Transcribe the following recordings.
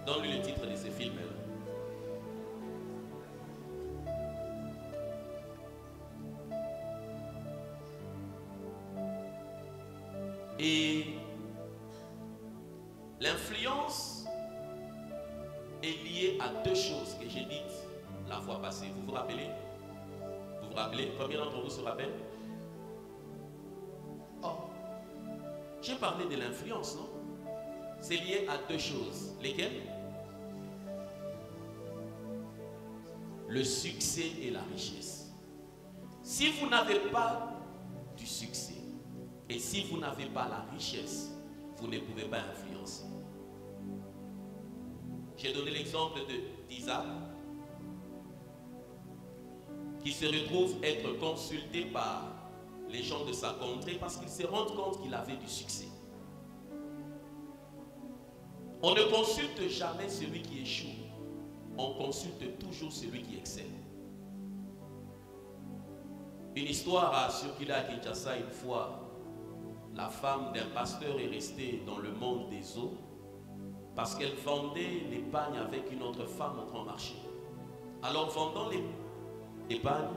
Donne-lui le titre de ce film. Et l'influence est liée à deux choses que j'ai dites la fois passée. Vous vous rappelez? Vous vous rappelez? Combien d'entre vous se rappellent? Oh, j'ai parlé de l'influence, non? C'est lié à deux choses. Lesquelles? Le succès et la richesse. Si vous n'avez pas du succès et si vous n'avez pas la richesse, vous ne pouvez pas influencer. J'ai donné l'exemple d'Isaac qui se retrouve être consulté par les gens de sa contrée parce qu'il se rend compte qu'il avait du succès. On ne consulte jamais celui qui échoue, on consulte toujours celui qui excelle. Une histoire a circulé à Kinshasa une fois. La femme d'un pasteur est restée dans le monde des eaux parce qu'elle vendait l'épargne avec une autre femme au grand marché. Alors, vendant l'épargne,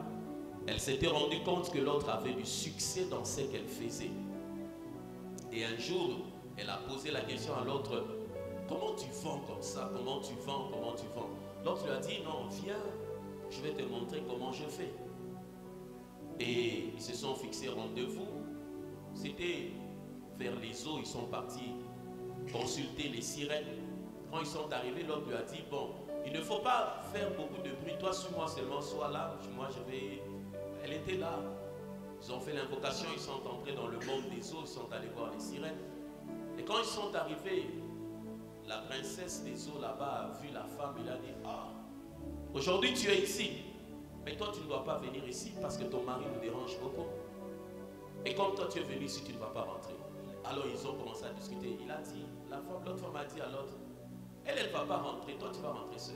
elle s'était rendue compte que l'autre avait du succès dans ce qu'elle faisait. Et un jour, elle a posé la question à l'autre: comment tu vends comme ça? Comment tu vends? Comment tu vends? L'autre lui a dit: non, viens, je vais te montrer comment je fais. Et ils se sont fixés rendez-vous. C'était vers les eaux, ils sont partis consulter les sirènes. Quand ils sont arrivés, l'autre lui a dit: bon, il ne faut pas faire beaucoup de bruit, toi suis-moi seulement, sois là, moi je vais... Elle était là. Ils ont fait l'invocation, ils sont entrés dans le monde des eaux, ils sont allés voir les sirènes. Et quand ils sont arrivés, la princesse des eaux là-bas a vu la femme, il a dit: ah, aujourd'hui tu es ici, mais toi tu ne dois pas venir ici parce que ton mari nous dérange beaucoup. Et comme toi tu es venu ici, tu ne vas pas rentrer. Alors ils ont commencé à discuter. Il a dit, l'autre femme a dit à l'autre: elle ne va pas rentrer, toi tu vas rentrer seul.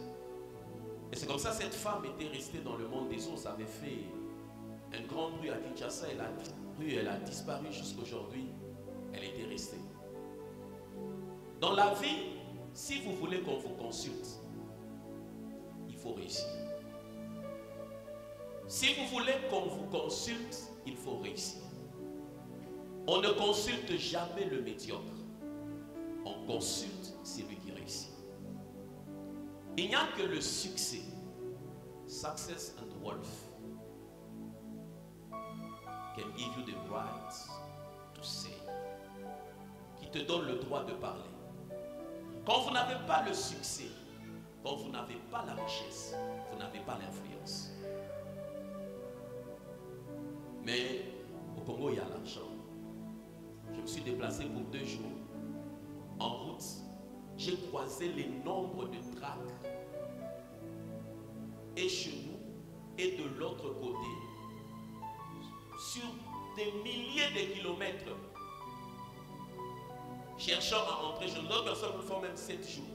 Et c'est comme ça cette femme était restée dans le monde des eaux. Ça avait fait un grand bruit à Kinshasa. Elle a disparu jusqu'aujourd'hui. Elle était restée. Dans la vie, si vous voulez qu'on vous consulte, il faut réussir. Si vous voulez qu'on vous consulte, il faut réussir. On ne consulte jamais le médiocre. On consulte celui qui réussit. Il n'y a que le succès, success and wealth, can give you the right to say, qui te donne le droit de parler. Quand vous n'avez pas le succès, quand vous n'avez pas la richesse, vous n'avez pas l'influence. Mais au Congo, il y a l'argent. Je me suis déplacé pour 2 jours. En route, j'ai croisé les nombres de tracts et chez nous et de l'autre côté, sur des milliers de kilomètres, cherchant à entrer. D'autres personnes le font même 7 jours.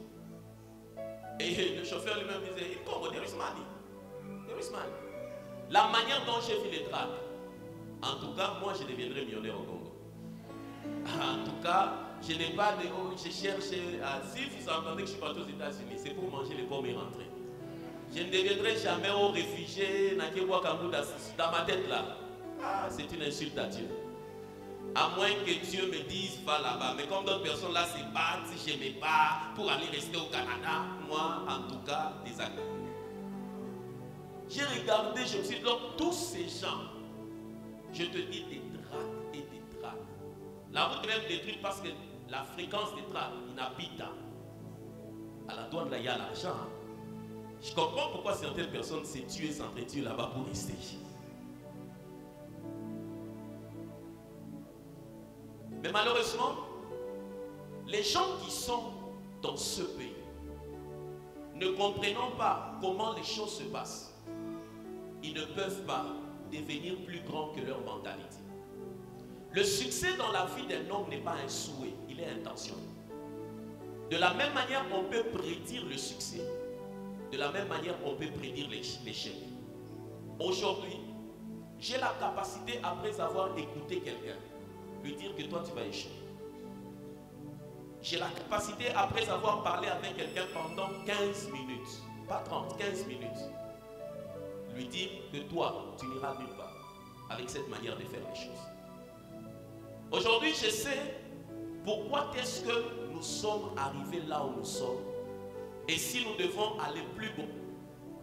Et le chauffeur lui-même disait: il Congo, there is money. There is money. La manière dont j'ai vu les tracts, en tout cas, moi je deviendrai millionnaire au Congo. En tout cas, je n'ai pas de... Je cherche... si vous entendez que je suis parti aux États-Unis, c'est pour manger les pommes et rentrer. Je ne deviendrai jamais au réfugié dans ma tête là. Ah, c'est une insulte à Dieu. À moins que Dieu me dise: va là-bas. Mais comme d'autres personnes là se battent, je me bats pour aller rester au Canada, moi en tout cas, des actes. J'ai regardé, je me suis dit: donc tous ces gens, je te dis, des tracts et des tracts. La route est même détruite parce que la fréquence des tracts inhabite. À la douane là, il y a l'argent. Je comprends pourquoi certaines personnes se tuent, s'entretuent là-bas pour rester. Mais malheureusement, les gens qui sont dans ce pays, ne comprenant pas comment les choses se passent, ils ne peuvent pas devenir plus grands que leur mentalité. Le succès dans la vie d'un homme n'est pas un souhait, il est intentionnel. De la même manière, on peut prédire le succès. De la même manière, on peut prédire l'échec. Aujourd'hui, j'ai la capacité, après avoir écouté quelqu'un, lui dire que toi tu vas échouer. j'ai la capacité, après avoir parlé avec quelqu'un pendant 15 minutes, pas 30, 15 minutes, lui dire que toi, tu n'iras nulle part avec cette manière de faire les choses. Aujourd'hui, je sais pourquoi est-ce que nous sommes arrivés là où nous sommes. Et si nous devons aller plus haut,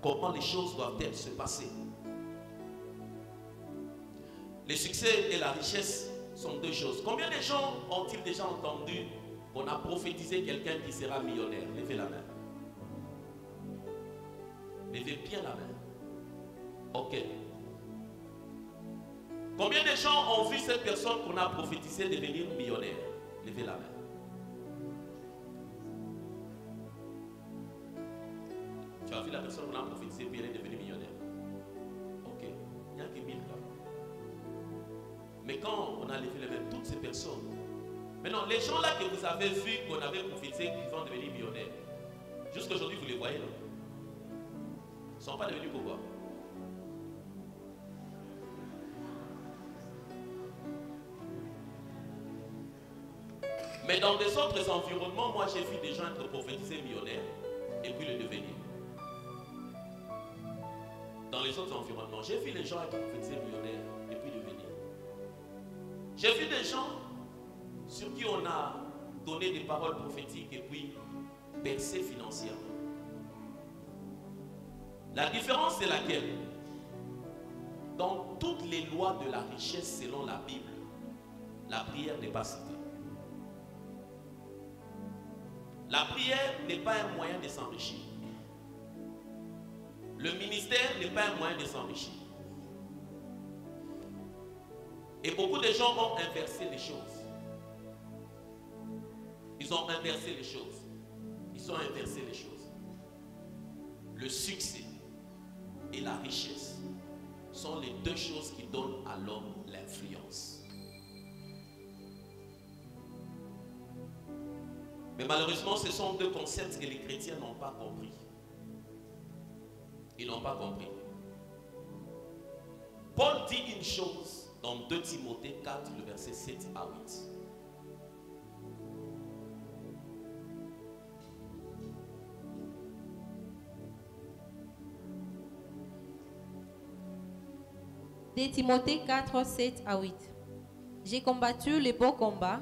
comment les choses doivent-elles se passer? Le succès et la richesse sont deux choses. Combien de gens ont-ils déjà entendu qu'on a prophétisé quelqu'un qui sera millionnaire? Levez la main. Levez bien la main. Ok. Combien de gens ont vu cette personne qu'on a prophétisé devenir millionnaire? Levez la main. Tu as vu la personne qu'on a prophétisé puis elle est devenue millionnaire? Ok. Il n'y a que 1000 là. Mais quand on a levé les mains, toutes ces personnes. Maintenant, les gens là que vous avez vus, qu'on avait prophétisé qu'ils vont devenir millionnaires, jusqu'à aujourd'hui, vous les voyez, non? Ils ne sont pas devenus pourquoi? Mais dans des autres environnements, moi j'ai vu des gens être prophétisés millionnaires et puis le devenir. Dans les autres environnements, j'ai vu les gens être prophétisés millionnaires et puis devenir. J'ai vu des gens sur qui on a donné des paroles prophétiques et puis percés financièrement. La différence est laquelle? Dans toutes les lois de la richesse selon la Bible, la prière n'est pas citée. La prière n'est pas un moyen de s'enrichir. Le ministère n'est pas un moyen de s'enrichir. Et beaucoup de gens ont inversé les choses. Ils ont inversé les choses. Ils ont inversé les choses. Le succès et la richesse sont les deux choses qui donnent à l'homme l'influence. Mais malheureusement, ce sont deux concepts que les chrétiens n'ont pas compris. Ils n'ont pas compris. Paul dit une chose dans 2 Timothée 4, le verset 7 à 8. De Timothée 4, 7 à 8. J'ai combattu le bon combat,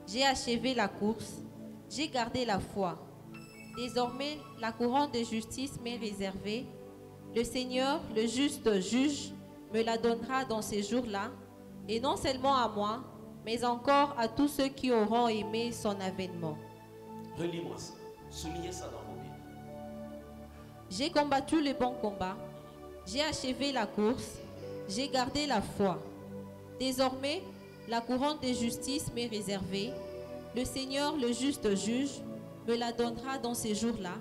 j'ai achevé la course, j'ai gardé la foi. Désormais, la couronne de justice m'est réservée. Le Seigneur, le juste juge, me la donnera dans ces jours-là, et non seulement à moi, mais encore à tous ceux qui auront aimé son avènement. Relis-moi ça. Soulignez ça dans vos Bibles. J'ai combattu le bon combat, j'ai achevé la course, j'ai gardé la foi. Désormais, la couronne de justice m'est réservée. Le Seigneur, le juste juge, me la donnera dans ces jours-là,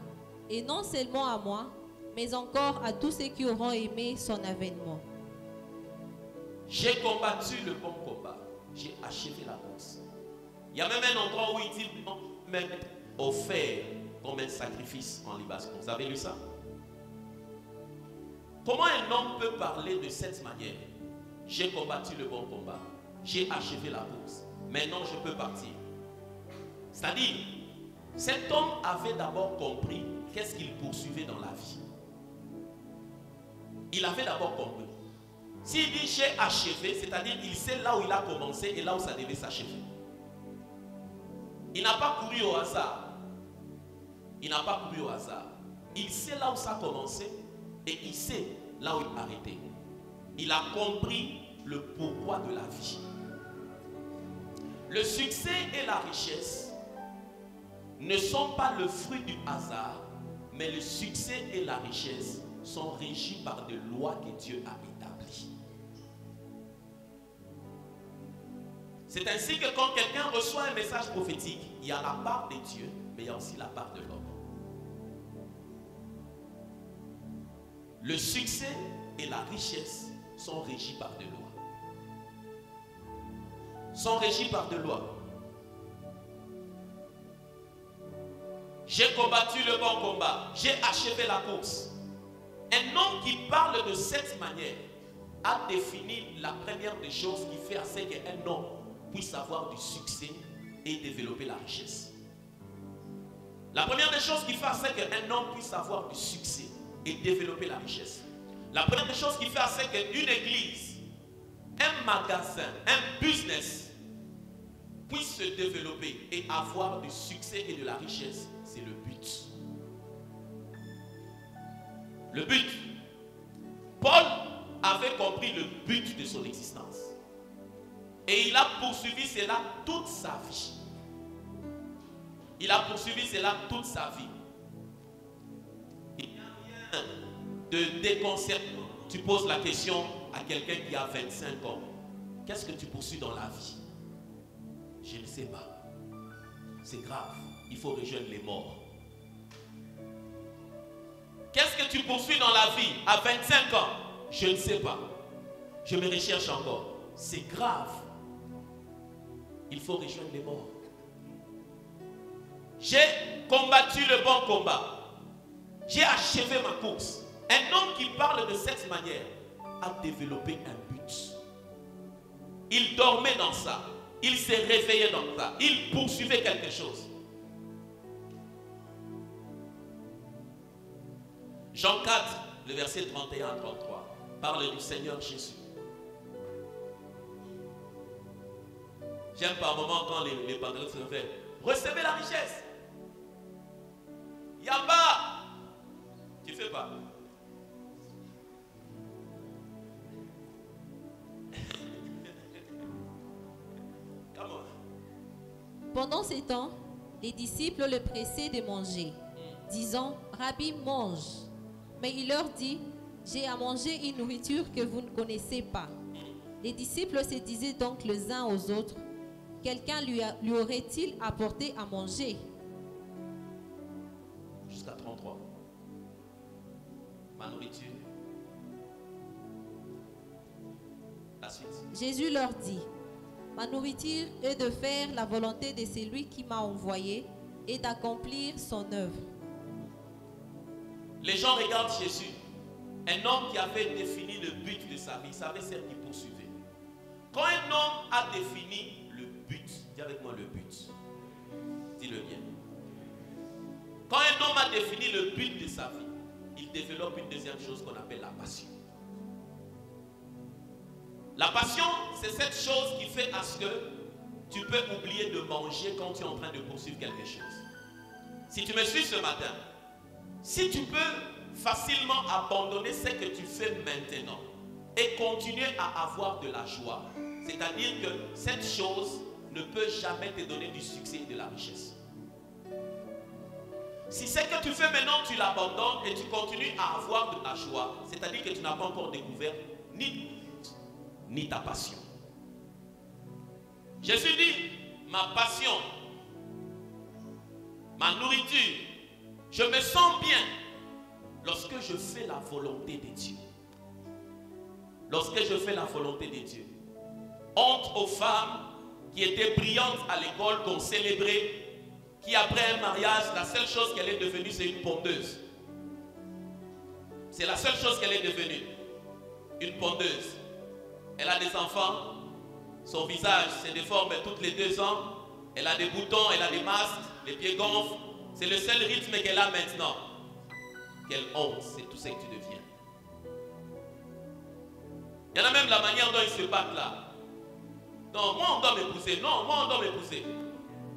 et non seulement à moi, mais encore à tous ceux qui auront aimé son avènement. J'ai combattu le bon combat, j'ai achevé la course. Il y a même un endroit où il dit même offert comme un sacrifice en libation. Vous avez lu ça? Comment un homme peut parler de cette manière? J'ai combattu le bon combat, j'ai achevé la course, maintenant je peux partir. C'est-à-dire, cet homme avait d'abord compris qu'est-ce qu'il poursuivait dans la vie. Il avait d'abord compris. S'il dit j'ai achevé, c'est-à-dire il sait là où il a commencé et là où ça devait s'achever. Il n'a pas couru au hasard. Il n'a pas couru au hasard. Il sait là où ça a commencé et il sait là où il a arrêté. Il a compris le pourquoi de la vie. Le succès et la richesse ne sont pas le fruit du hasard, mais le succès et la richesse sont régis par des lois que Dieu a établies. C'est ainsi que quand quelqu'un reçoit un message prophétique, il y a la part de Dieu, mais il y a aussi la part de l'homme. Le succès et la richesse sont régis par des lois. Sont régis par des lois. J'ai combattu le bon combat, j'ai achevé la course. Un homme qui parle de cette manière a défini la première des choses qui fait à ce qu'un homme puisse avoir du succès et développer la richesse. La première des choses qui fait, c'est qu'un homme puisse avoir du succès et développer la richesse. La première des choses qui fait, c'est qu'une église, un magasin, un business puisse se développer et avoir du succès et de la richesse. C'est le but. Le but. Paul avait compris le but de son existence. Et il a poursuivi cela toute sa vie. Il a poursuivi cela toute sa vie. Il n'y a rien de déconcertant. Tu poses la question à quelqu'un qui a 25 ans. Qu'est-ce que tu poursuis dans la vie? Je ne sais pas. C'est grave. Il faut rejoindre les morts. Qu'est-ce que tu poursuis dans la vie à 25 ans? Je ne sais pas. Je me recherche encore. C'est grave. Il faut rejoindre les morts. J'ai combattu le bon combat. J'ai achevé ma course. Un homme qui parle de cette manière a développé un but. Il dormait dans ça. Il s'est réveillé dans ça. Il poursuivait quelque chose. Jean 4, le verset 31 à 33, parle du Seigneur Jésus. J'aime par moment quand les pantalons se fait. Recevez la richesse. Yamba. Tu fais pas. Come on. Pendant ces temps, les disciples le pressaient de manger, disant, Rabbi, mange. Mais il leur dit, j'ai à manger une nourriture que vous ne connaissez pas. Les disciples se disaient donc les uns aux autres, quelqu'un lui aurait-il apporté à manger? Jusqu'à 33. Ma nourriture. La suite. Jésus leur dit, ma nourriture est de faire la volonté de celui qui m'a envoyé et d'accomplir son œuvre. Les gens regardent Jésus, un homme qui avait défini le but de sa vie, il savait ce qu'il poursuivait. Quand un homme a défini le but, dis avec moi le but, dis-le bien. Quand un homme a défini le but de sa vie, il développe une deuxième chose qu'on appelle la passion. La passion, c'est cette chose qui fait à ce que tu peux oublier de manger quand tu es en train de poursuivre quelque chose. Si tu me suis ce matin, si tu peux facilement abandonner ce que tu fais maintenant et continuer à avoir de la joie, c'est-à-dire que cette chose ne peut jamais te donner du succès et de la richesse. Si ce que tu fais maintenant, tu l'abandonnes et tu continues à avoir de la joie, c'est-à-dire que tu n'as pas encore découvert ni ta passion. Jésus dit, ma passion, ma nourriture, je me sens bien lorsque je fais la volonté de Dieu. Lorsque je fais la volonté de Dieu. Honte aux femmes qui étaient brillantes à l'école, qu'on célébrait, qui après un mariage, la seule chose qu'elle est devenue, c'est une pondeuse. C'est la seule chose qu'elle est devenue. Une pondeuse. Elle a des enfants, son visage se déforme toutes les 2 ans, elle a des boutons, elle a des masques, les pieds gonflent. C'est le seul rythme qu'elle a maintenant. Quelle honte, c'est tout ce que tu deviens. Il y en a même la manière dont ils se battent là. Non, moi on doit m'épouser. Non, moi on doit m'épouser.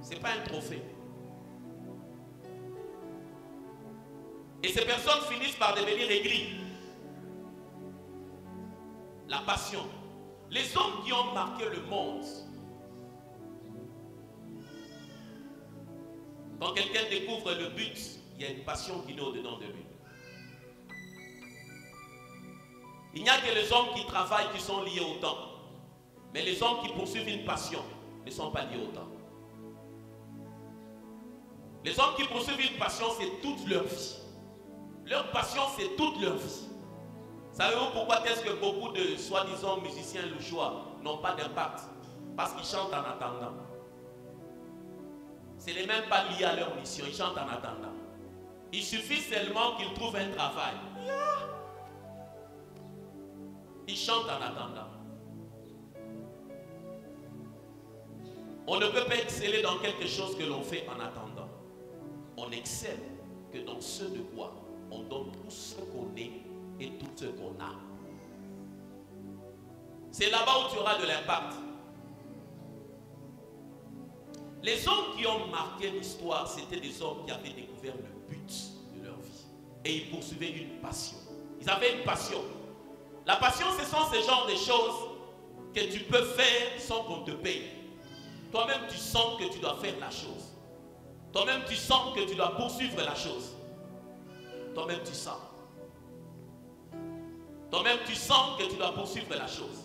Ce n'est pas un trophée. Et ces personnes finissent par devenir aigries. La passion. Les hommes qui ont marqué le monde. Quand quelqu'un découvre le but, il y a une passion qui naît au-dedans de lui. Il n'y a que les hommes qui travaillent qui sont liés au temps. Mais les hommes qui poursuivent une passion ne sont pas liés au temps. Les hommes qui poursuivent une passion, c'est toute leur vie. Leur passion, c'est toute leur vie. Savez-vous pourquoi est-ce que beaucoup de soi-disant musiciens le choix n'ont pas d'impact? Parce qu'ils chantent en attendant. Ce n'est même pas lié à leur mission, ils chantent en attendant. Il suffit seulement qu'ils trouvent un travail. Ils chantent en attendant. On ne peut pas exceller dans quelque chose que l'on fait en attendant. on excelle que dans ce de quoi on donne tout ce qu'on est et tout ce qu'on a. C'est là-bas où tu auras de l'impact. Les hommes qui ont marqué l'histoire, c'était des hommes qui avaient découvert le but de leur vie. Et ils poursuivaient une passion. Ils avaient une passion. La passion, ce sont ces genres de choses que tu peux faire sans qu'on te paye. Toi-même, tu sens que tu dois faire la chose. Toi-même, tu sens que tu dois poursuivre la chose. Toi-même, tu sens. Toi-même, tu sens que tu dois poursuivre la chose.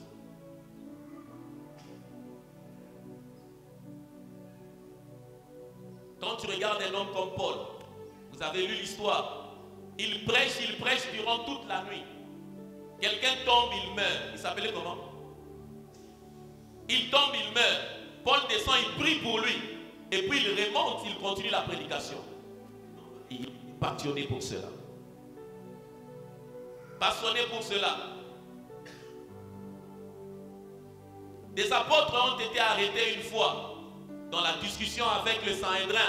Quand tu regardes un homme comme Paul, vous avez lu l'histoire, il prêche durant toute la nuit. Quelqu'un tombe, il meurt. Il s'appelait comment? Il tombe, il meurt. Paul descend, il prie pour lui. Et puis il remonte, il continue la prédication. Il est passionné pour cela. Passionné pour cela. Des apôtres ont été arrêtés une fois. Dans la discussion avec le Sanhédrin,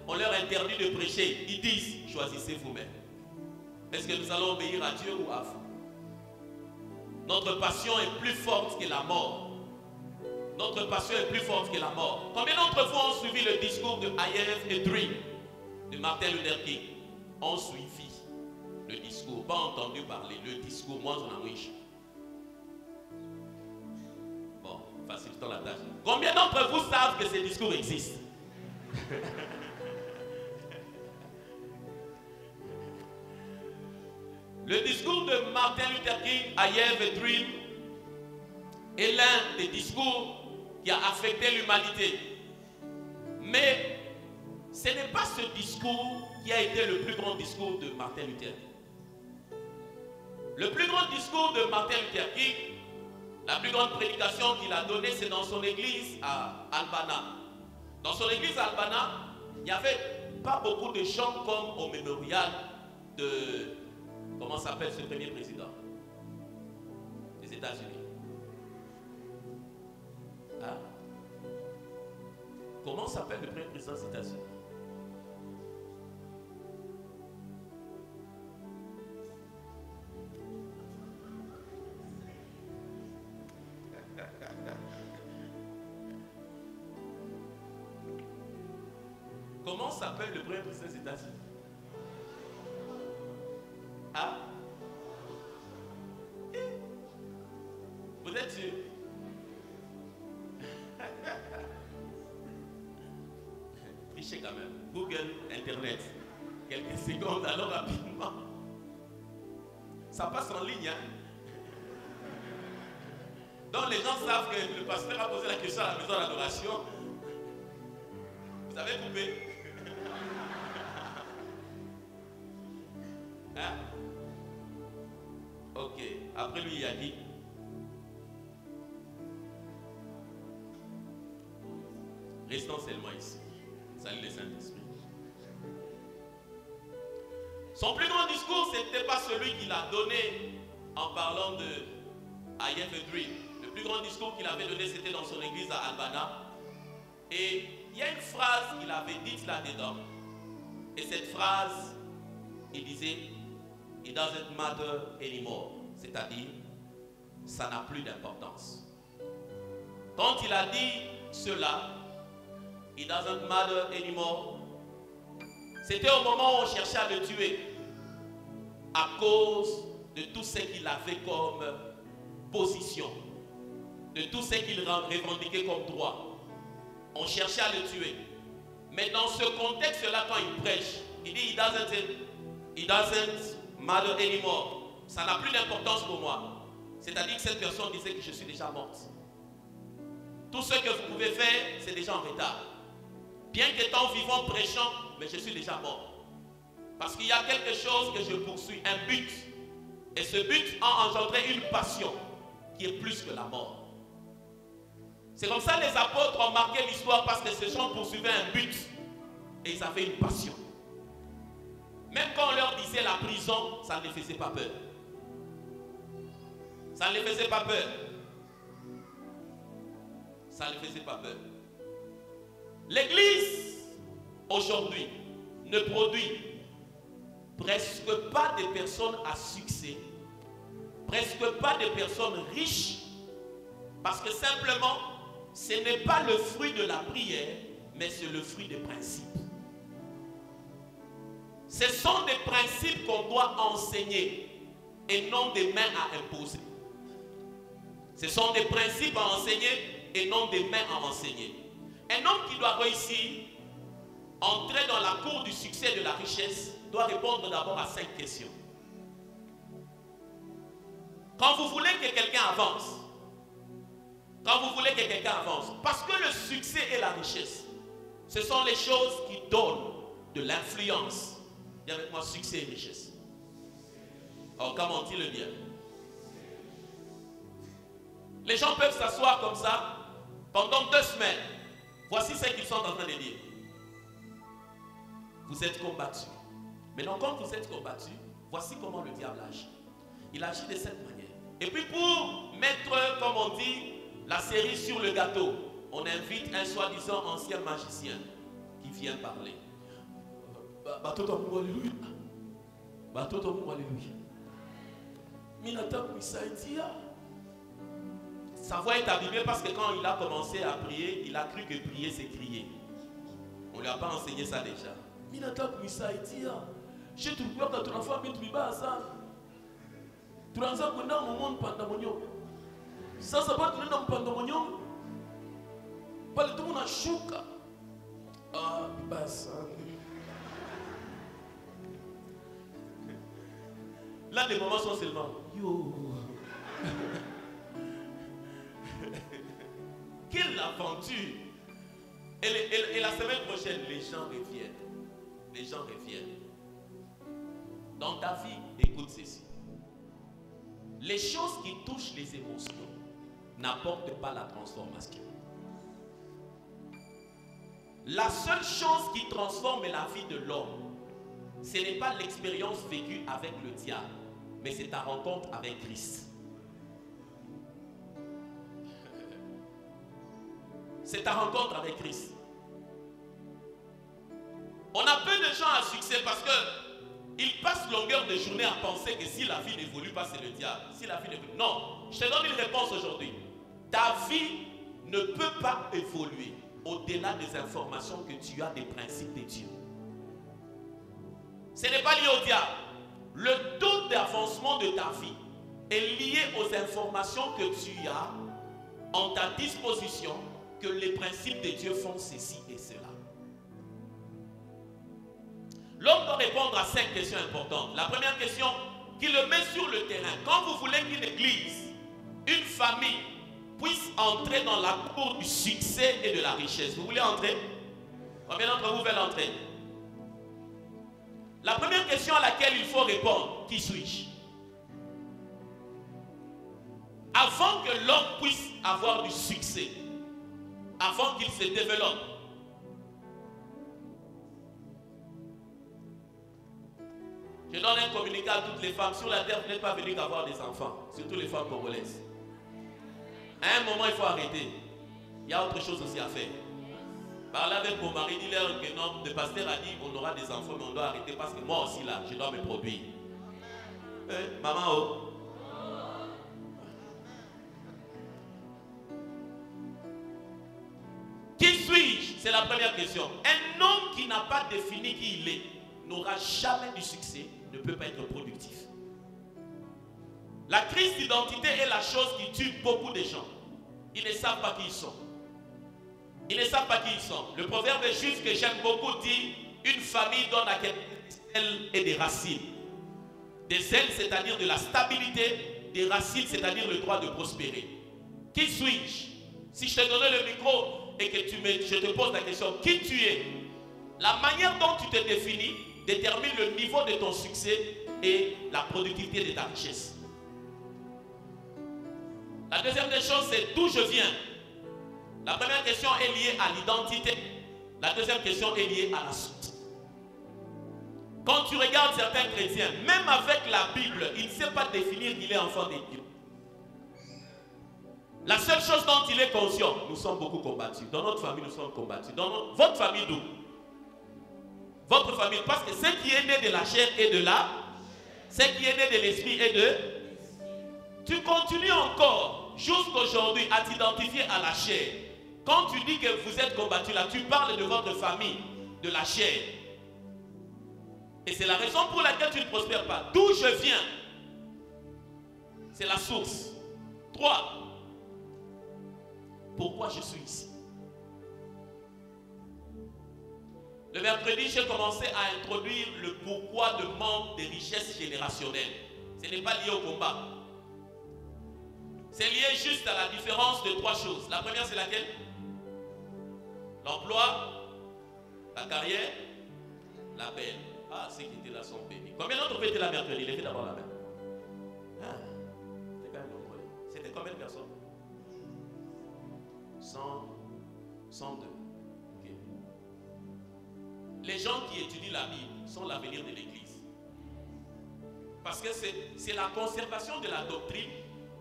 on leur interdit de prêcher. Ils disent, choisissez vous-même. Est-ce que nous allons obéir à Dieu ou à vous? Notre passion est plus forte que la mort. Notre passion est plus forte que la mort. Combien d'entre vous ont suivi le discours de I Have a Dream de Martin Luther King? Ont suivi le discours, pas entendu parler, le discours, moi j'en ai riche. Bon, facilitant la tâche. Combien d'entre vous savent que ces discours existent? Le discours de Martin Luther King, I Have a Dream, est l'un des discours qui a affecté l'humanité. Mais ce n'est pas ce discours qui a été le plus grand discours de Martin Luther King. Le plus grand discours de Martin Luther King, la plus grande prédication qu'il a donnée, c'est dans son église à Albana. Dans son église à Albana, il n'y avait pas beaucoup de gens comme au mémorial de... Comment s'appelle ce premier président des États-Unis? Hein? Comment s'appelle le premier président des États-Unis? Comment s'appelle le premier président des États-Unis? Ah? Vous êtes sûr? Trichez quand même. Google, Internet. Quelques secondes, alors rapidement. Ça passe en ligne, hein? Donc les gens savent que le pasteur a posé la question à la maison d'adoration. Vous avez coupé? Hein? Ok. Après lui, il a dit. Restons seulement ici. Salut les Saint-Esprit. Son plus grand discours, ce n'était pas celui qu'il a donné en parlant de I Have a Dream. Le plus grand discours qu'il avait donné, c'était dans son église à Albana. Et il y a une phrase qu'il avait dite là-dedans. Et cette phrase, il disait, It doesn't matter anymore. C'est-à-dire, ça n'a plus d'importance. Quand il a dit cela, It doesn't matter anymore, c'était au moment où on cherchait à le tuer à cause de tout ce qu'il avait comme position, de tout ce qu'il revendiquait comme droit. On cherchait à le tuer. Mais dans ce contexte-là, quand il prêche, il dit It doesn't matter anymore. Ça n'a plus d'importance pour moi. C'est-à-dire que cette personne disait que je suis déjà morte. Tout ce que vous pouvez faire, c'est déjà en retard. Bien qu'étant vivant, prêchant, mais je suis déjà mort. Parce qu'il y a quelque chose que je poursuis, un but. Et ce but a engendré une passion qui est plus que la mort. C'est comme ça que les apôtres ont marqué l'histoire, parce que ces gens poursuivaient un but et ils avaient une passion. Même quand on leur disait la prison, ça ne les faisait pas peur. Ça ne les faisait pas peur. Ça ne les faisait pas peur. L'église, aujourd'hui, ne produit presque pas de personnes à succès, presque pas de personnes riches, parce que simplement, ce n'est pas le fruit de la prière, mais c'est le fruit des principes. Ce sont des principes qu'on doit enseigner et non des mains à imposer. Ce sont des principes à enseigner et non des mains à enseigner. Un homme qui doit réussir, entrer dans la cour du succès et de la richesse, doit répondre d'abord à 5 questions. Quand vous voulez que quelqu'un avance, parce que le succès et la richesse, ce sont les choses qui donnent de l'influence. Dis avec moi, succès et richesse. Alors, comment dit le bien? Les gens peuvent s'asseoir comme ça pendant 2 semaines. Voici ce qu'ils sont en train de dire. Vous êtes combattus. Maintenant, quand vous êtes combattus, voici comment le diable agit. Il agit de cette manière. Et puis pour mettre, comme on dit, la série sur le gâteau, on invite un soi-disant ancien magicien qui vient parler. Alléluia. Sa voix est abîmée parce que quand il a commencé à prier, il a cru que prier c'est crier. On ne lui a pas enseigné ça déjà. Je te vois quand tu as fait un peu de ça. Tu as fait un monde pandamonio. Ça va être un pandamonio. Pas le tout le monde a chouka. Ah, bassa. Là, les moments sont seulement yo. Quelle aventure! Et la semaine prochaine, les gens reviennent. Les gens reviennent. Dans ta vie, écoute ceci. Les choses qui touchent les émotions n'apportent pas la transformation. La seule chose qui transforme la vie de l'homme, ce n'est pas l'expérience vécue avec le diable, mais c'est ta rencontre avec Christ. C'est ta rencontre avec Christ. On a peu de gens à succès parce qu'ils passent longueur de journée à penser que si la vie n'évolue pas, c'est le diable. Si la vie n'évolue... Non, je te donne une réponse aujourd'hui. Ta vie ne peut pas évoluer au-delà des informations que tu as des principes de Dieu. Ce n'est pas lié au diable. Le taux d'avancement de ta vie est lié aux informations que tu as en ta disposition, que les principes de Dieu font ceci et cela. L'homme doit répondre à 5 questions importantes. La première question, qu'il le met sur le terrain. Quand vous voulez qu'une église, une famille puisse entrer dans la cour du succès et de la richesse, vous voulez entrer? Combien d'entre vous veulent entrer? La première question à laquelle il faut répondre, qui suis-je? Avant que l'homme puisse avoir du succès, avant qu'il se développe, je donne un communiqué à toutes les femmes. Sur la terre, vous n'êtes pas venus qu'avoir des enfants, surtout les femmes congolaises. À un moment, il faut arrêter. Il y a autre chose aussi à faire. Parler avec mon mari, dis-leur que non, le pasteur a dit qu'on aura des enfants, mais on doit arrêter parce que moi aussi, là, je dois me produire. Maman, oh. Qui suis-je? C'est la première question. Un homme qui n'a pas défini qui il est n'aura jamais du succès, ne peut pas être productif. La crise d'identité est la chose qui tue beaucoup de gens. Ils ne savent pas qui ils sont. Ils ne savent pas qui ils sont. Le proverbe juif que j'aime beaucoup dit: une famille donne à quelqu'un des ailes et des racines. Des ailes, c'est-à-dire de la stabilité, des racines, c'est-à-dire le droit de prospérer. Qui suis-je? Si je te donnais le micro et que je te pose la question, qui tu es? La manière dont tu te définis détermine le niveau de ton succès et la productivité de ta richesse. La deuxième des choses, c'est d'où je viens. La première question est liée à l'identité. La deuxième question est liée à la suite. Quand tu regardes certains chrétiens, même avec la Bible, il ne sait pas définir qu'il est enfant de Dieu. La seule chose dont il est conscient, nous sommes beaucoup combattus. Dans notre famille, nous sommes combattus. Dans votre famille, d'où? votre famille. Parce que ce qui est né de la chair et de la, ce qui est né de l'esprit et de... Tu continues encore jusqu'aujourd'hui à t'identifier à la chair. Quand tu dis que vous êtes combattu là, tu parles de votre famille, de la chair. Et c'est la raison pour laquelle tu ne prospères pas. D'où je viens, c'est la source. 3. Pourquoi je suis ici? Le mercredi, j'ai commencé à introduire le pourquoi de manque des richesses générationnelles. Ce n'est pas lié au combat. C'est lié juste à la différence de 3 choses. La première, c'est laquelle? L'emploi, la carrière, la paix. Ah, ceux qui étaient là sont bénis. Combien d'entre étaient là mercredi? Levez d'abord la main. Ah, c'est quand même nombreux. C'était combien de personnes? 102. Okay. Les gens qui étudient la Bible sont l'avenir de l'Église. Parce que c'est la conservation de la doctrine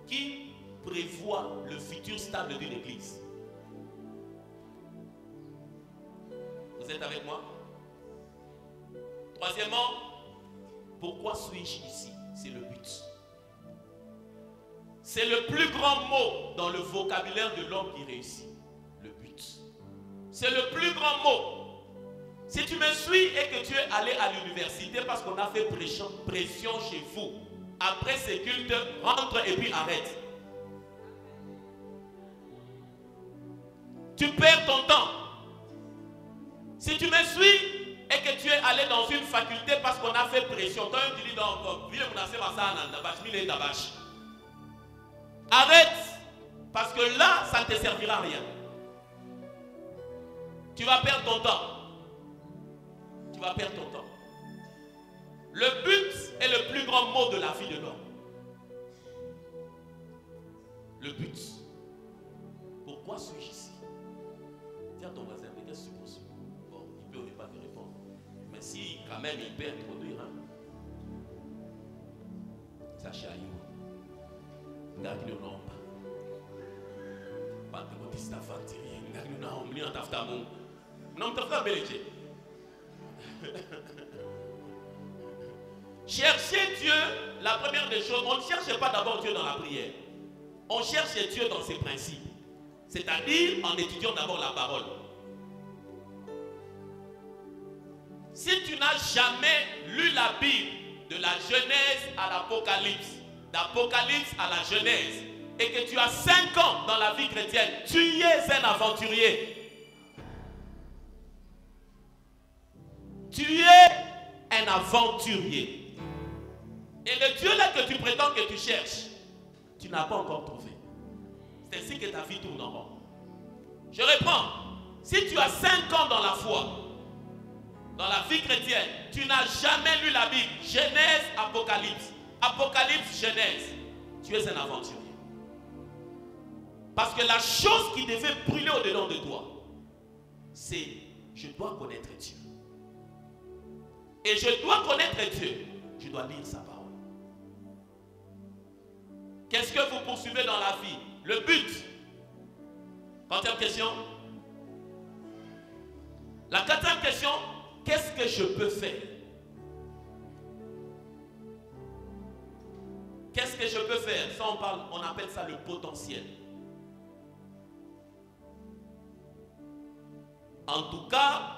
qui prévoit le futur stable d'une Église. Vous êtes avec moi? Troisièmement, pourquoi suis-je ici? C'est le but. C'est le plus grand mot dans le vocabulaire de l'homme qui réussit. Le but. C'est le plus grand mot. Si tu me suis et que tu es allé à l'université parce qu'on a fait pression chez vous, après ces cultes, rentre et puis arrête. Tu perds ton temps. Si tu me suis et que tu es allé dans une faculté parce qu'on a fait pression, toi tu dis donc, arrête, parce que là, ça ne te servira à rien. Tu vas perdre ton temps. Tu vas perdre ton temps. Le but est le plus grand mot de la vie de l'homme. Le but. Pourquoi suis-je ici? Dis à ton voisin, mais qu'est-ce que tu penses? Bon, il peut ou pas te répondre. Mais si quand même il peut introduire, hein? Ça chaille. Regarde le nom. Pas de modiste aventurier. Regarde le nom. On en tafta mon. Non, tafta belge. Chercher Dieu, la première des choses, on ne cherche pas d'abord Dieu dans la prière. On cherche Dieu dans ses principes. C'est-à-dire en étudiant d'abord la parole. Si tu n'as jamais lu la Bible, de la Genèse à l'Apocalypse, d'Apocalypse à la Genèse, et que tu as 5 ans dans la vie chrétienne, tu es un aventurier. Tu es un aventurier. Et le Dieu là que tu prétends que tu cherches, tu n'as pas encore trouvé. C'est ainsi que ta vie tourne en rond. Je reprends. Si tu as 5 ans dans la foi, dans la vie chrétienne, tu n'as jamais lu la Bible, Genèse, Apocalypse, Apocalypse, Genèse, tu es un aventurier. Parce que la chose qui devait brûler au-dedans de toi, c'est je dois connaître Dieu. Et je dois connaître Dieu, je dois lire sa parole. Qu'est-ce que vous poursuivez dans la vie? Le but. Quatrième question. La quatrième question, qu'est-ce que je peux faire? Qu'est-ce que je peux faire? Ça on appelle ça le potentiel. En tout cas,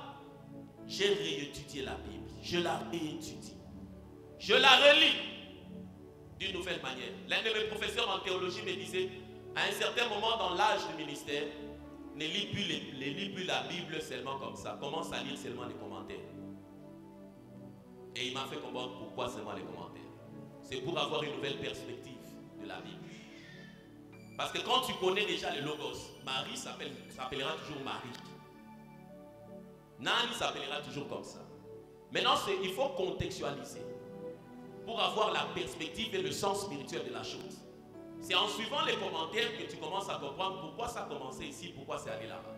j'ai réétudié la Bible. Je la réétudie. Je la relis d'une nouvelle manière. L'un de mes professeurs en théologie me disait, à un certain moment dans l'âge du ministère, ne lis plus la Bible seulement comme ça. Commence à lire seulement les commentaires. Et il m'a fait comprendre pourquoi seulement les commentaires. C'est pour avoir une nouvelle perspective de la Bible. Parce que quand tu connais déjà le logos, Marie s'appellera toujours Marie. Nani s'appellera toujours comme ça. Maintenant, il faut contextualiser pour avoir la perspective et le sens spirituel de la chose. C'est en suivant les commentaires que tu commences à comprendre pourquoi ça a commencé ici, pourquoi c'est allé là-bas.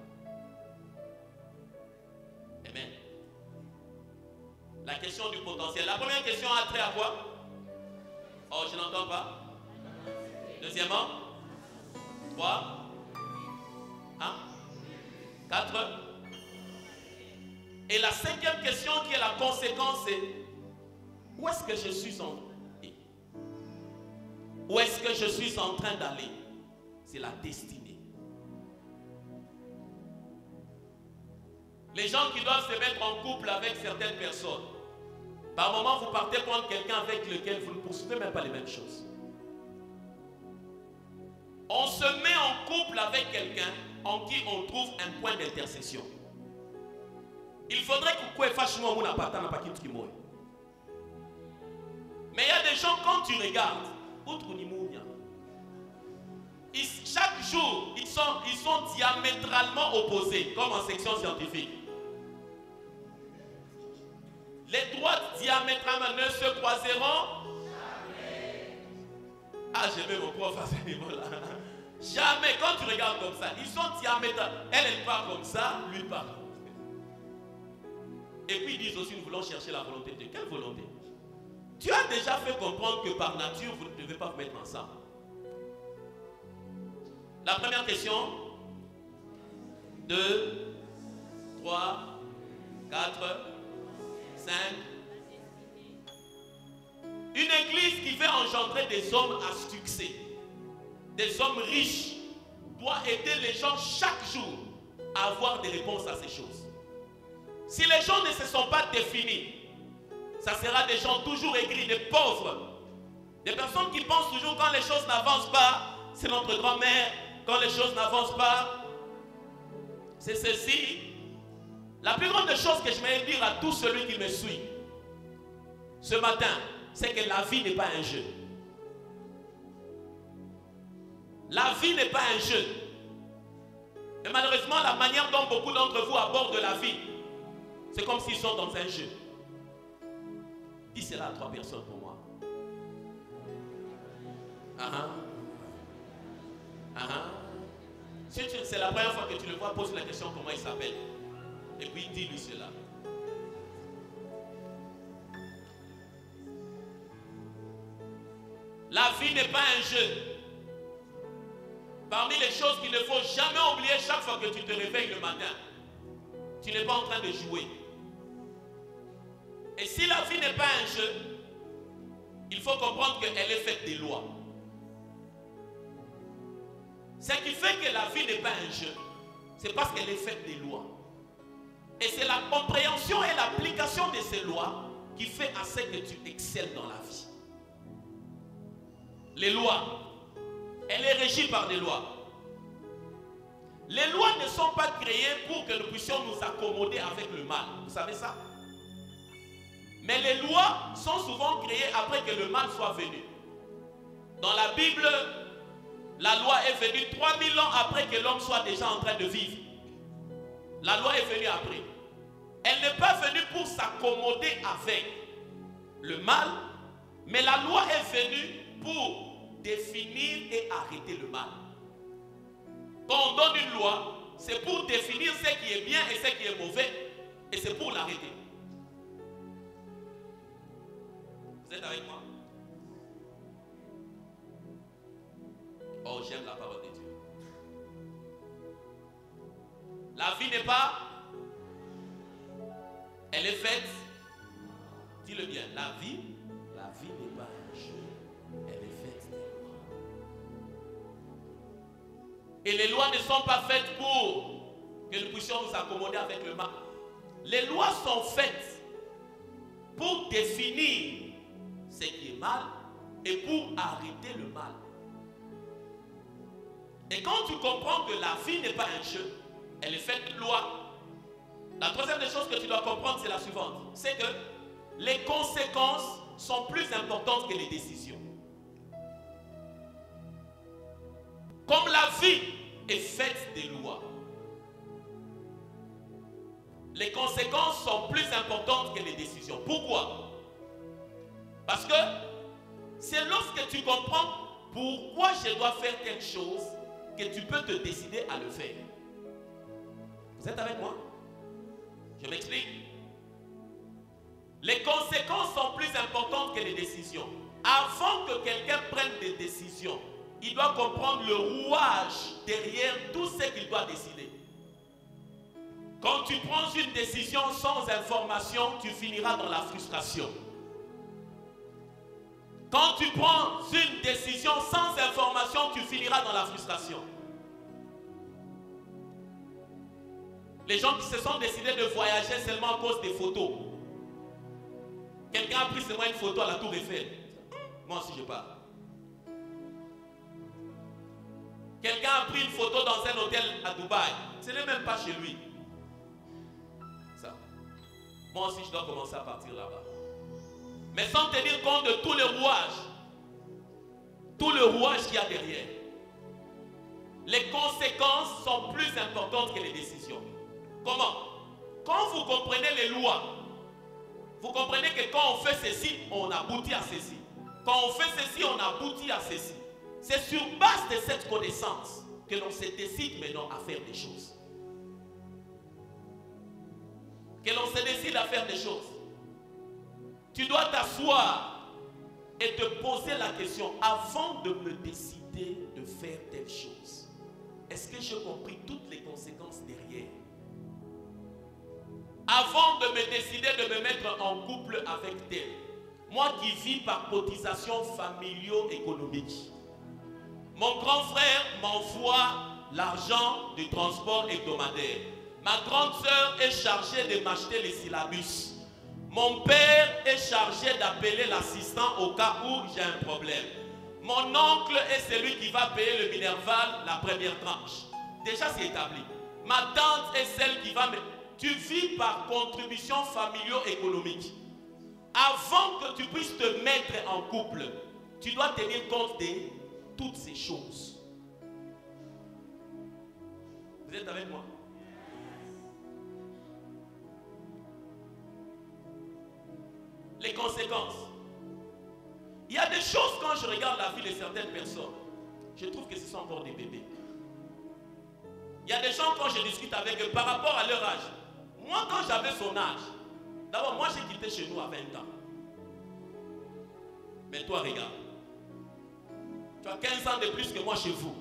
Amen. La question du potentiel. La première question a trait à quoi? Oh, je n'entends pas. Deuxièmement, 3, 1, 4. Et la cinquième question qui est la conséquence, c'est où est-ce que je suis en train d'aller? Où est-ce que je suis en train d'aller? C'est la destinée. Les gens qui doivent se mettre en couple avec certaines personnes, par moment vous partez prendre quelqu'un avec lequel vous ne poursuivez même pas les mêmes choses. On se met en couple avec quelqu'un en qui on trouve un point d'intersection. Il faudrait que vous fassiez moi mon appartement pas qui moi. Mais il y a des gens, quand tu regardes, chaque jour, ils sont diamétralement opposés, comme en section scientifique. Les droites diamétralement ne se croiseront jamais. Ah, j'aimais mon prof à ce niveau-là. Jamais, quand tu regardes comme ça, ils sont diamétralement. Elle part comme ça, lui part comme ça. Et puis ils disent aussi, nous voulons chercher la volonté de Dieu. Quelle volonté? Tu as déjà fait comprendre que par nature, vous ne devez pas vous mettre ensemble. La première question. 2, 3, 4, 5. Une église qui veut engendrer des hommes à succès, des hommes riches, doit aider les gens chaque jour à avoir des réponses à ces choses. Si les gens ne se sont pas définis, ça sera des gens toujours aigris, des pauvres. Des personnes qui pensent toujours quand les choses n'avancent pas, c'est notre grand-mère. Quand les choses n'avancent pas, c'est ceci. La plus grande chose que je vais dire à tout celui qui me suit ce matin, c'est que la vie n'est pas un jeu. La vie n'est pas un jeu. Et malheureusement, la manière dont beaucoup d'entre vous abordent la vie, c'est comme s'ils sont dans un jeu. Dis cela à 3 personnes pour moi. Si c'est la première fois que tu le vois, pose la question comment il s'appelle. Et puis dis-lui cela. La vie n'est pas un jeu. Parmi les choses qu'il ne faut jamais oublier chaque fois que tu te réveilles le matin, tu n'es pas en train de jouer. Et si la vie n'est pas un jeu, il faut comprendre qu'elle est faite des lois. Ce qui fait que la vie n'est pas un jeu, c'est parce qu'elle est faite des lois. Et c'est la compréhension et l'application de ces lois qui fait à ce que tu excelles dans la vie. Les lois, elle est régie par des lois. Les lois ne sont pas créées pour que nous puissions nous accommoder avec le mal. Vous savez ça? Mais les lois sont souvent créées après que le mal soit venu. Dans la Bible, la loi est venue 3000 ans après que l'homme soit déjà en train de vivre. La loi est venue après. Elle n'est pas venue pour s'accommoder avec le mal, mais la loi est venue pour définir et arrêter le mal. Quand on donne une loi, c'est pour définir ce qui est bien et ce qui est mauvais, et c'est pour l'arrêter. Vous êtes avec moi? Oh, j'aime la parole de Dieu. La vie n'est pas, elle est faite, dis-le bien, la vie n'est pas un jeu, elle est faite des lois. Et les lois ne sont pas faites pour que nous puissions nous accommoder avec le mal. Les lois sont faites pour définir ce qui est mal et pour arrêter le mal. Et quand tu comprends que la vie n'est pas un jeu, elle est faite de lois. La troisième des choses que tu dois comprendre, c'est la suivante. C'est que les conséquences sont plus importantes que les décisions. Comme la vie est faite des lois, les conséquences sont plus importantes que les décisions. Pourquoi? Parce que c'est lorsque tu comprends pourquoi je dois faire quelque chose que tu peux te décider à le faire. Vous êtes avec moi? Je m'explique. Les conséquences sont plus importantes que les décisions. Avant que quelqu'un prenne des décisions, il doit comprendre le rouage derrière tout ce qu'il doit décider. Quand tu prends une décision sans information, tu finiras dans la frustration. Quand tu prends une décision sans information, tu finiras dans la frustration. Les gens qui se sont décidés de voyager seulement à cause des photos. Quelqu'un a pris seulement une photo à la Tour Eiffel. Moi aussi je pars. Quelqu'un a pris une photo dans un hôtel à Dubaï. Ce n'est même pas chez lui. Ça. Moi aussi je dois commencer à partir là-bas. Mais sans tenir compte de tout le rouage qu'il y a derrière. Les conséquences sont plus importantes que les décisions. Comment? Quand vous comprenez les lois, vous comprenez que quand on fait ceci, on aboutit à ceci. Quand on fait ceci, on aboutit à ceci. C'est sur base de cette connaissance que l'on se décide maintenant à faire des choses. Que l'on se décide à faire des choses. Tu dois t'asseoir et te poser la question avant de me décider de faire telle chose. Est-ce que j'ai compris toutes les conséquences derrière? Avant de me décider de me mettre en couple avec tel, moi qui vis par cotisation familio-économique, mon grand frère m'envoie l'argent du transport hebdomadaire. Ma grande sœur est chargée de m'acheter les syllabus. Mon père est chargé d'appeler l'assistant au cas où j'ai un problème. Mon oncle est celui qui va payer le Minerval la première tranche. Déjà c'est établi. Ma tante est celle qui va me... Tu vis par contribution familio-économique. Avant que tu puisses te mettre en couple, tu dois tenir compte de toutes ces choses. Vous êtes avec moi? Les conséquences. Il y a des choses, quand je regarde la vie de certaines personnes, je trouve que ce sont encore des bébés. Il y a des gens, quand je discute avec eux, par rapport à leur âge. Moi, quand j'avais son âge, d'abord, moi, j'ai quitté chez nous à 20 ans. Mais toi, regarde. Tu as 15 ans de plus que moi chez vous.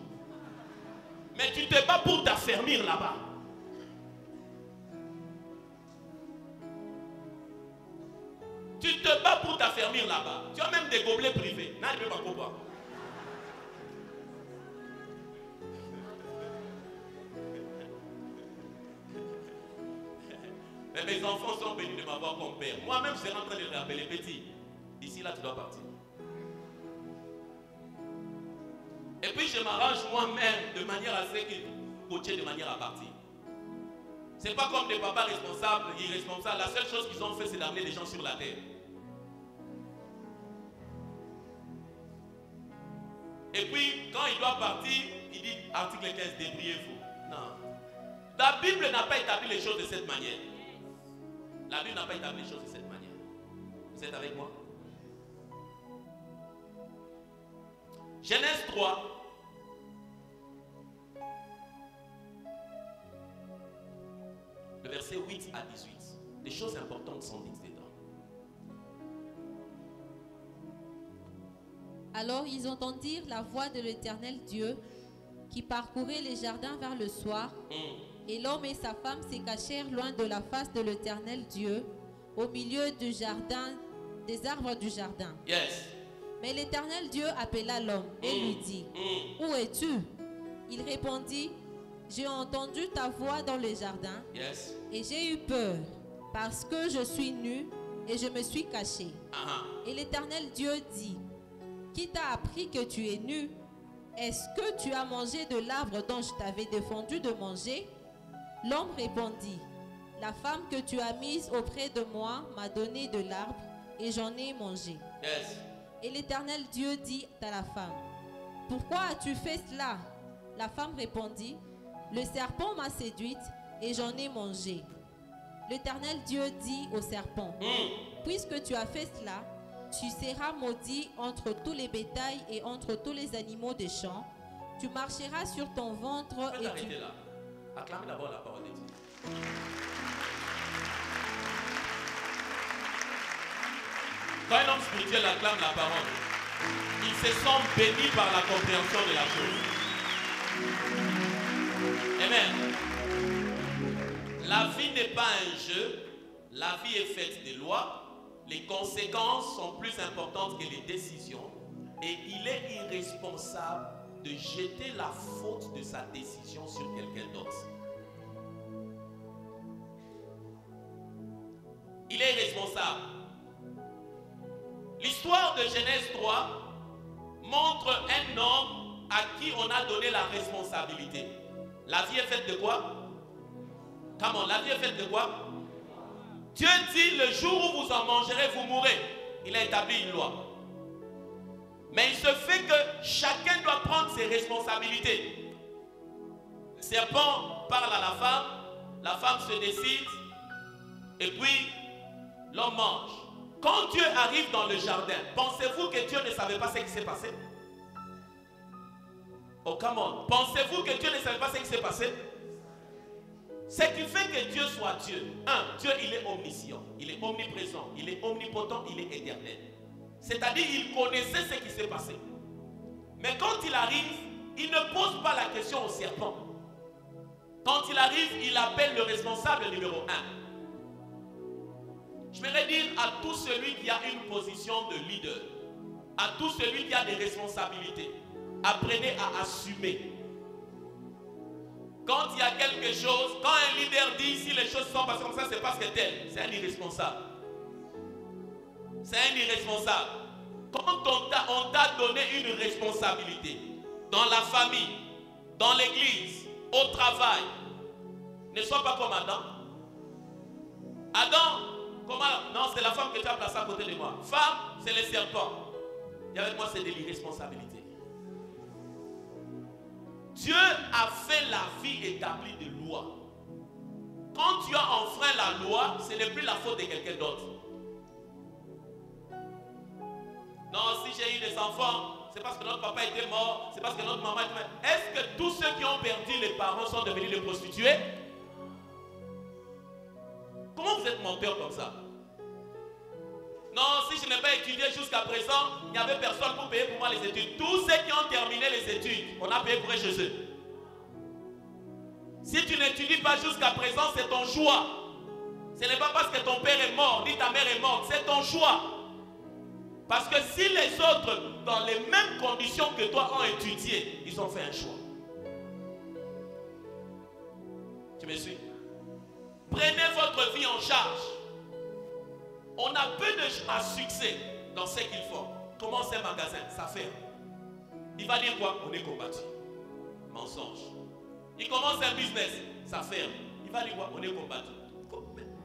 Mais tu te bats pour t'affermir là-bas. Tu te bats pour t'affermir là-bas. Tu as même des gobelets privés. Non, je ne peux pas comprendre. Mais mes enfants sont venus de m'avoir comme père. Moi-même, je suis en train de les rappeler petit. D'ici là, tu dois partir. Et puis, je m'arrange moi-même de manière à ce que coacher de manière à partir. Ce n'est pas comme des papas responsables, irresponsables. La seule chose qu'ils ont fait, c'est d'amener les gens sur la terre. Et puis, quand il doit partir, il dit, article 15, débrouillez-vous. Non. La Bible n'a pas établi les choses de cette manière. La Bible n'a pas établi les choses de cette manière. Vous êtes avec moi? Genèse 3. Le verset 8 à 18. Des choses importantes sont dites dedans. Alors ils entendirent la voix de l'Éternel Dieu qui parcourait les jardins vers le soir. Et l'homme et sa femme se cachèrent loin de la face de l'Éternel Dieu, au milieu du jardin, des arbres du jardin. Yes. Mais l'Éternel Dieu appela l'homme et lui dit, où es-tu? Il répondit, j'ai entendu ta voix dans le jardin, Yes. et j'ai eu peur, parce que je suis nu et je me suis caché. Et l'Éternel Dieu dit, qui t'a appris que tu es nu? Est-ce que tu as mangé de l'arbre dont je t'avais défendu de manger? L'homme répondit, la femme que tu as mise auprès de moi m'a donné de l'arbre et j'en ai mangé. Yes. Et l'Éternel Dieu dit à la femme, pourquoi as-tu fait cela? La femme répondit, le serpent m'a séduite et j'en ai mangé. L'Éternel Dieu dit au serpent, puisque tu as fait cela, tu seras maudit entre tous les bétails et entre tous les animaux des champs. Tu marcheras sur ton ventre et tu... Là. Acclamez d'abord la parole de Dieu. Quand un homme spirituel acclame la parole, il se sent béni par la compréhension de la chose. Amen. La vie n'est pas un jeu. La vie est faite de lois. Les conséquences sont plus importantes que les décisions. Et il est irresponsable de jeter la faute de sa décision sur quelqu'un d'autre. Il est irresponsable. L'histoire de Genèse 3 montre un homme à qui on a donné la responsabilité. La vie est faite de quoi? Comment? La vie est faite de quoi? Dieu dit, le jour où vous en mangerez, vous mourrez. Il a établi une loi. Mais il se fait que chacun doit prendre ses responsabilités. Le serpent parle à la femme se décide, et puis l'homme mange. Quand Dieu arrive dans le jardin, pensez-vous que Dieu ne savait pas ce qui s'est passé? Oh, come on. Pensez-vous que Dieu ne savait pas ce qui s'est passé? Ce qui fait que Dieu soit Dieu. Dieu, il est omniscient, il est omniprésent, il est omnipotent, il est éternel. C'est-à-dire, il connaissait ce qui s'est passé. Mais quand il arrive, il ne pose pas la question au serpent. Quand il arrive, il appelle le responsable numéro 1. Je voudrais dire à tout celui qui a une position de leader, à tout celui qui a des responsabilités, apprenez à assumer. Quand il y a quelque chose, quand un leader dit si les choses sont passées comme ça, c'est parce que tel, c'est un irresponsable. C'est un irresponsable. Quand on t'a donné une responsabilité, dans la famille, dans l'église, au travail, ne sois pas comme Adam. Adam, comment? Non, c'est la femme que tu as placée à côté de moi. Femme, c'est le serpent. Et avec moi, c'est de l'irresponsabilité. Dieu a fait la vie établie de loi. Quand tu as enfreint la loi, ce n'est plus la faute de quelqu'un d'autre. Non, si j'ai eu des enfants, c'est parce que notre papa était mort, c'est parce que notre maman était morte. Est-ce que tous ceux qui ont perdu les parents sont devenus des prostituées? Comment vous êtes menteur comme ça? Non, si je n'ai pas étudié jusqu'à présent, il n'y avait personne pour payer pour moi les études. Tous ceux qui ont terminé les études, on a payé pour eux chez eux. Si tu n'étudies pas jusqu'à présent, c'est ton choix. Ce n'est pas parce que ton père est mort, ni ta mère est morte, c'est ton choix. Parce que si les autres, dans les mêmes conditions que toi, ont étudié, ils ont fait un choix. Tu me suis? Prenez votre vie en charge. On a peu de gens à succès dans ce qu'ils font. Commence un magasin, ça ferme. Il va dire quoi? On est combattu. Mensonge. Il commence un business, ça ferme. Il va dire quoi? On est combattu.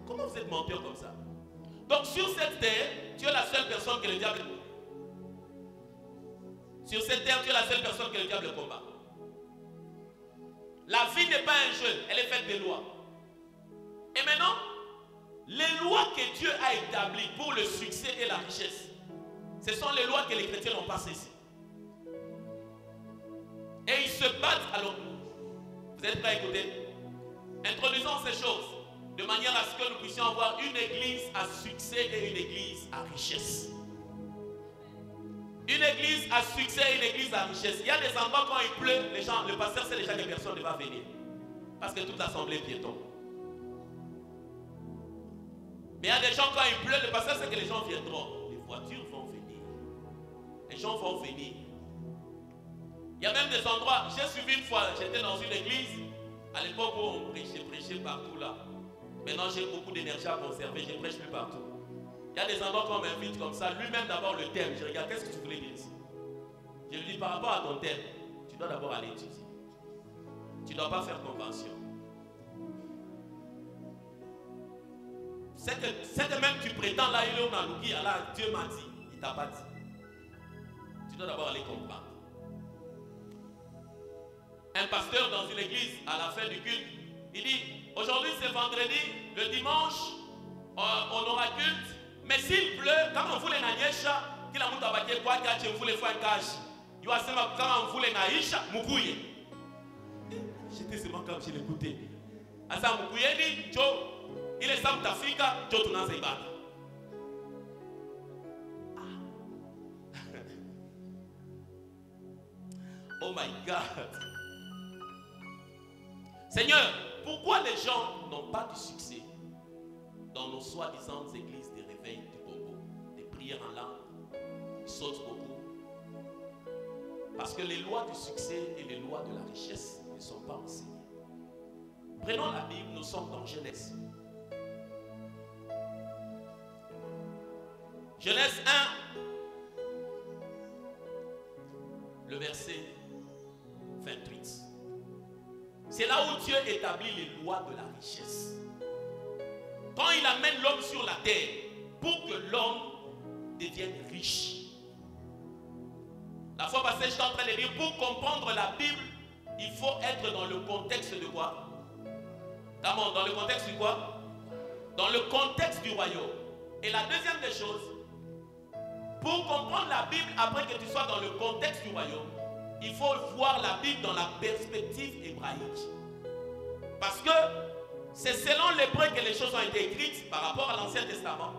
Comment vous êtes menteur comme ça? Donc sur cette terre, tu es la seule personne que le diable... Sur cette terre, tu es la seule personne que le diable combat. La vie n'est pas un jeu, elle est faite de lois. Et maintenant, les lois que Dieu a établies pour le succès et la richesse, ce sont les lois que les chrétiens n'ont pas saisies. Et ils se battent. Alors, vous êtes prêts à écouter? Introduisons ces choses de manière à ce que nous puissions avoir une église à succès et une église à richesse. Une église à succès et une église à richesse. Il y a des endroits quand il pleut, les gens, le pasteur sait déjà que personne ne va venir. Parce que toute l'assemblée est piéton. Mais il y a des gens quand il pleut, le pasteur sait que les gens viendront. Les voitures vont venir. Les gens vont venir. Il y a même des endroits, j'ai suivi une fois, j'étais dans une église, à l'époque où on prêchait partout là. Maintenant j'ai beaucoup d'énergie à conserver, je ne prêche plus partout. Il y a des endroits qu'on m'invite comme ça, lui-même d'abord le thème, je regarde, qu'est-ce que tu voulais dire ici? Je lui dis par rapport à ton thème, tu dois d'abord aller étudier. Tu ne dois pas faire convention. C'est que même tu prétends là, il est au Nalouki, là, Dieu m'a dit, il ne t'a pas dit. Tu dois d'abord aller comprendre. Un pasteur dans une église, à la fin du culte, il dit, aujourd'hui c'est vendredi, le dimanche, on aura culte, mais s'il pleut, quand on voulait naïcha, qu'il a monté à baquer quoi, quand on voulait faire un cache, il va se dire, quand on voulait naïcha, moukouye. J'étais seulement comme je l'écoutais. À ça, moukouye dit, Joe, il est Sam Tafika, Joe Tunan Zeibata. Oh my God. Seigneur, pourquoi les gens n'ont pas du succès dans nos soi-disant églises des réveils du Congo, des prières en langue, ils sautent beaucoup. Parce que les lois du succès et les lois de la richesse ne sont pas enseignées. Prenons la Bible, nous sommes dans Genèse. Genèse 1, le verset 28. C'est là où Dieu établit les lois de la richesse. Quand il amène l'homme sur la terre pour que l'homme devienne riche. La fois passée, j'étais en train de dire, pour comprendre la Bible, il faut être dans le contexte de quoi? Comment? Dans le contexte du quoi? Dans le contexte du royaume. Et la deuxième des choses, pour comprendre la Bible, après que tu sois dans le contexte du royaume, il faut voir la Bible dans la perspective hébraïque. Parce que c'est selon l'hébreu que les choses ont été écrites par rapport à l'Ancien Testament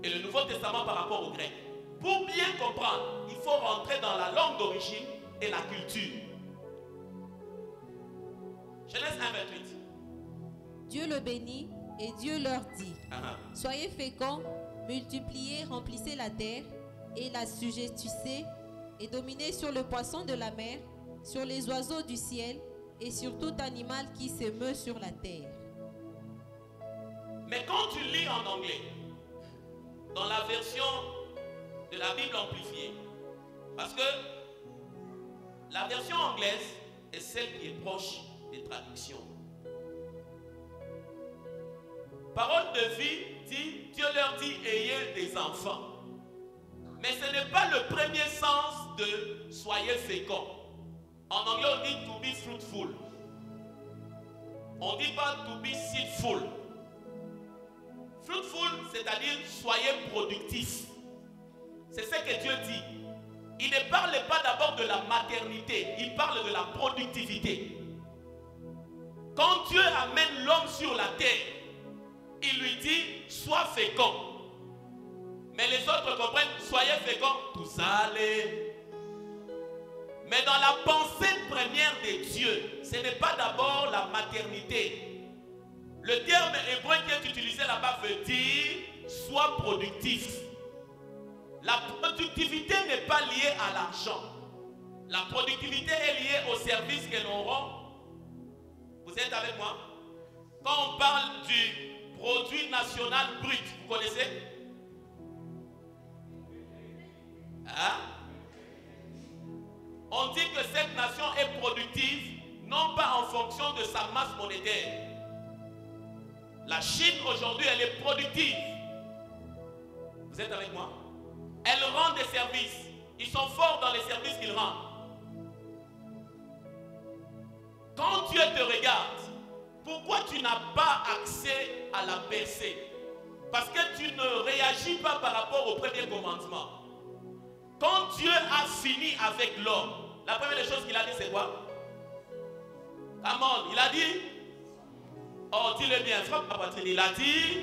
et le Nouveau Testament par rapport au grec. Pour bien comprendre, il faut rentrer dans la langue d'origine et la culture. Genèse 1, 28. Dieu le bénit et Dieu leur dit, soyez féconds, multipliez, remplissez la terre et la sujettissez et dominez sur le poisson de la mer, sur les oiseaux du ciel et sur tout animal qui se meut sur la terre. Mais quand tu lis en anglais, dans la version de la Bible amplifiée, parce que la version anglaise est celle qui est proche des traductions. Parole de vie dit, Dieu leur dit, ayez des enfants. Mais ce n'est pas le premier sens de soyez féconds. En anglais, on dit to be fruitful. On ne dit pas to be seedful. Fruitful, c'est-à-dire soyez productifs. C'est ce que Dieu dit. Il ne parle pas d'abord de la maternité, il parle de la productivité. Quand Dieu amène l'homme sur la terre, il lui dit, sois fécond. Mais les autres comprennent, soyez féconds, tout ça allez. Mais dans la pensée première de Dieu, ce n'est pas d'abord la maternité. Le terme hébreu qui est utilisé là-bas veut dire, sois productif. La productivité n'est pas liée à l'argent. La productivité est liée au service que l'on rend. Vous êtes avec moi? Quand on parle du produit national brut, vous connaissez? Hein? On dit que cette nation est productive, non pas en fonction de sa masse monétaire. La Chine aujourd'hui, elle est productive. Vous êtes avec moi? Elle rend des services. Ils sont forts dans les services qu'ils rendent. Quand Dieu te regarde, pourquoi tu n'as pas accès à la percée? Parce que tu ne réagis pas par rapport au premier commandement. Quand Dieu a fini avec l'homme, la première des choses qu'il a dit, c'est quoi? Amen. Il a dit, oh, dis-le bien, frappe ma poitrine. Il a dit,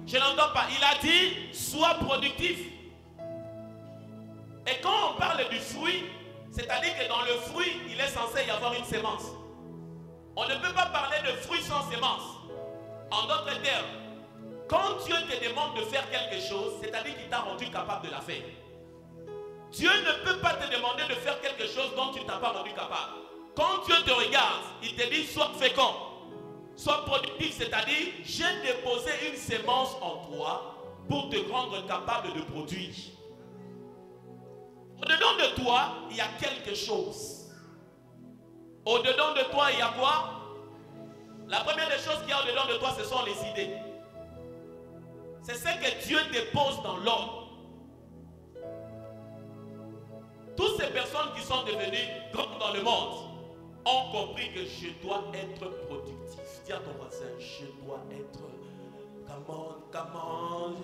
je n'entends pas. Il a dit, sois productif. Et quand on parle du fruit, c'est-à-dire que dans le fruit, il est censé y avoir une sémence. On ne peut pas parler de fruit sans sémence. En d'autres termes, quand Dieu te demande de faire quelque chose, c'est-à-dire qu'il t'a rendu capable de la faire. Dieu ne peut pas te demander de faire quelque chose dont tu ne t'as pas rendu capable. Quand Dieu te regarde, il te dit, sois fécond, sois productif, c'est-à-dire, j'ai déposé une sémence en toi pour te rendre capable de produire. Au-dedans de toi, il y a quelque chose. Au-dedans de toi, il y a quoi? La première des choses qu'il y a au-dedans de toi, ce sont les idées. C'est ce que Dieu dépose dans l'homme. Toutes ces personnes qui sont devenues grandes dans le monde ont compris que je dois être productif. Dis à ton voisin, je dois être... Come on.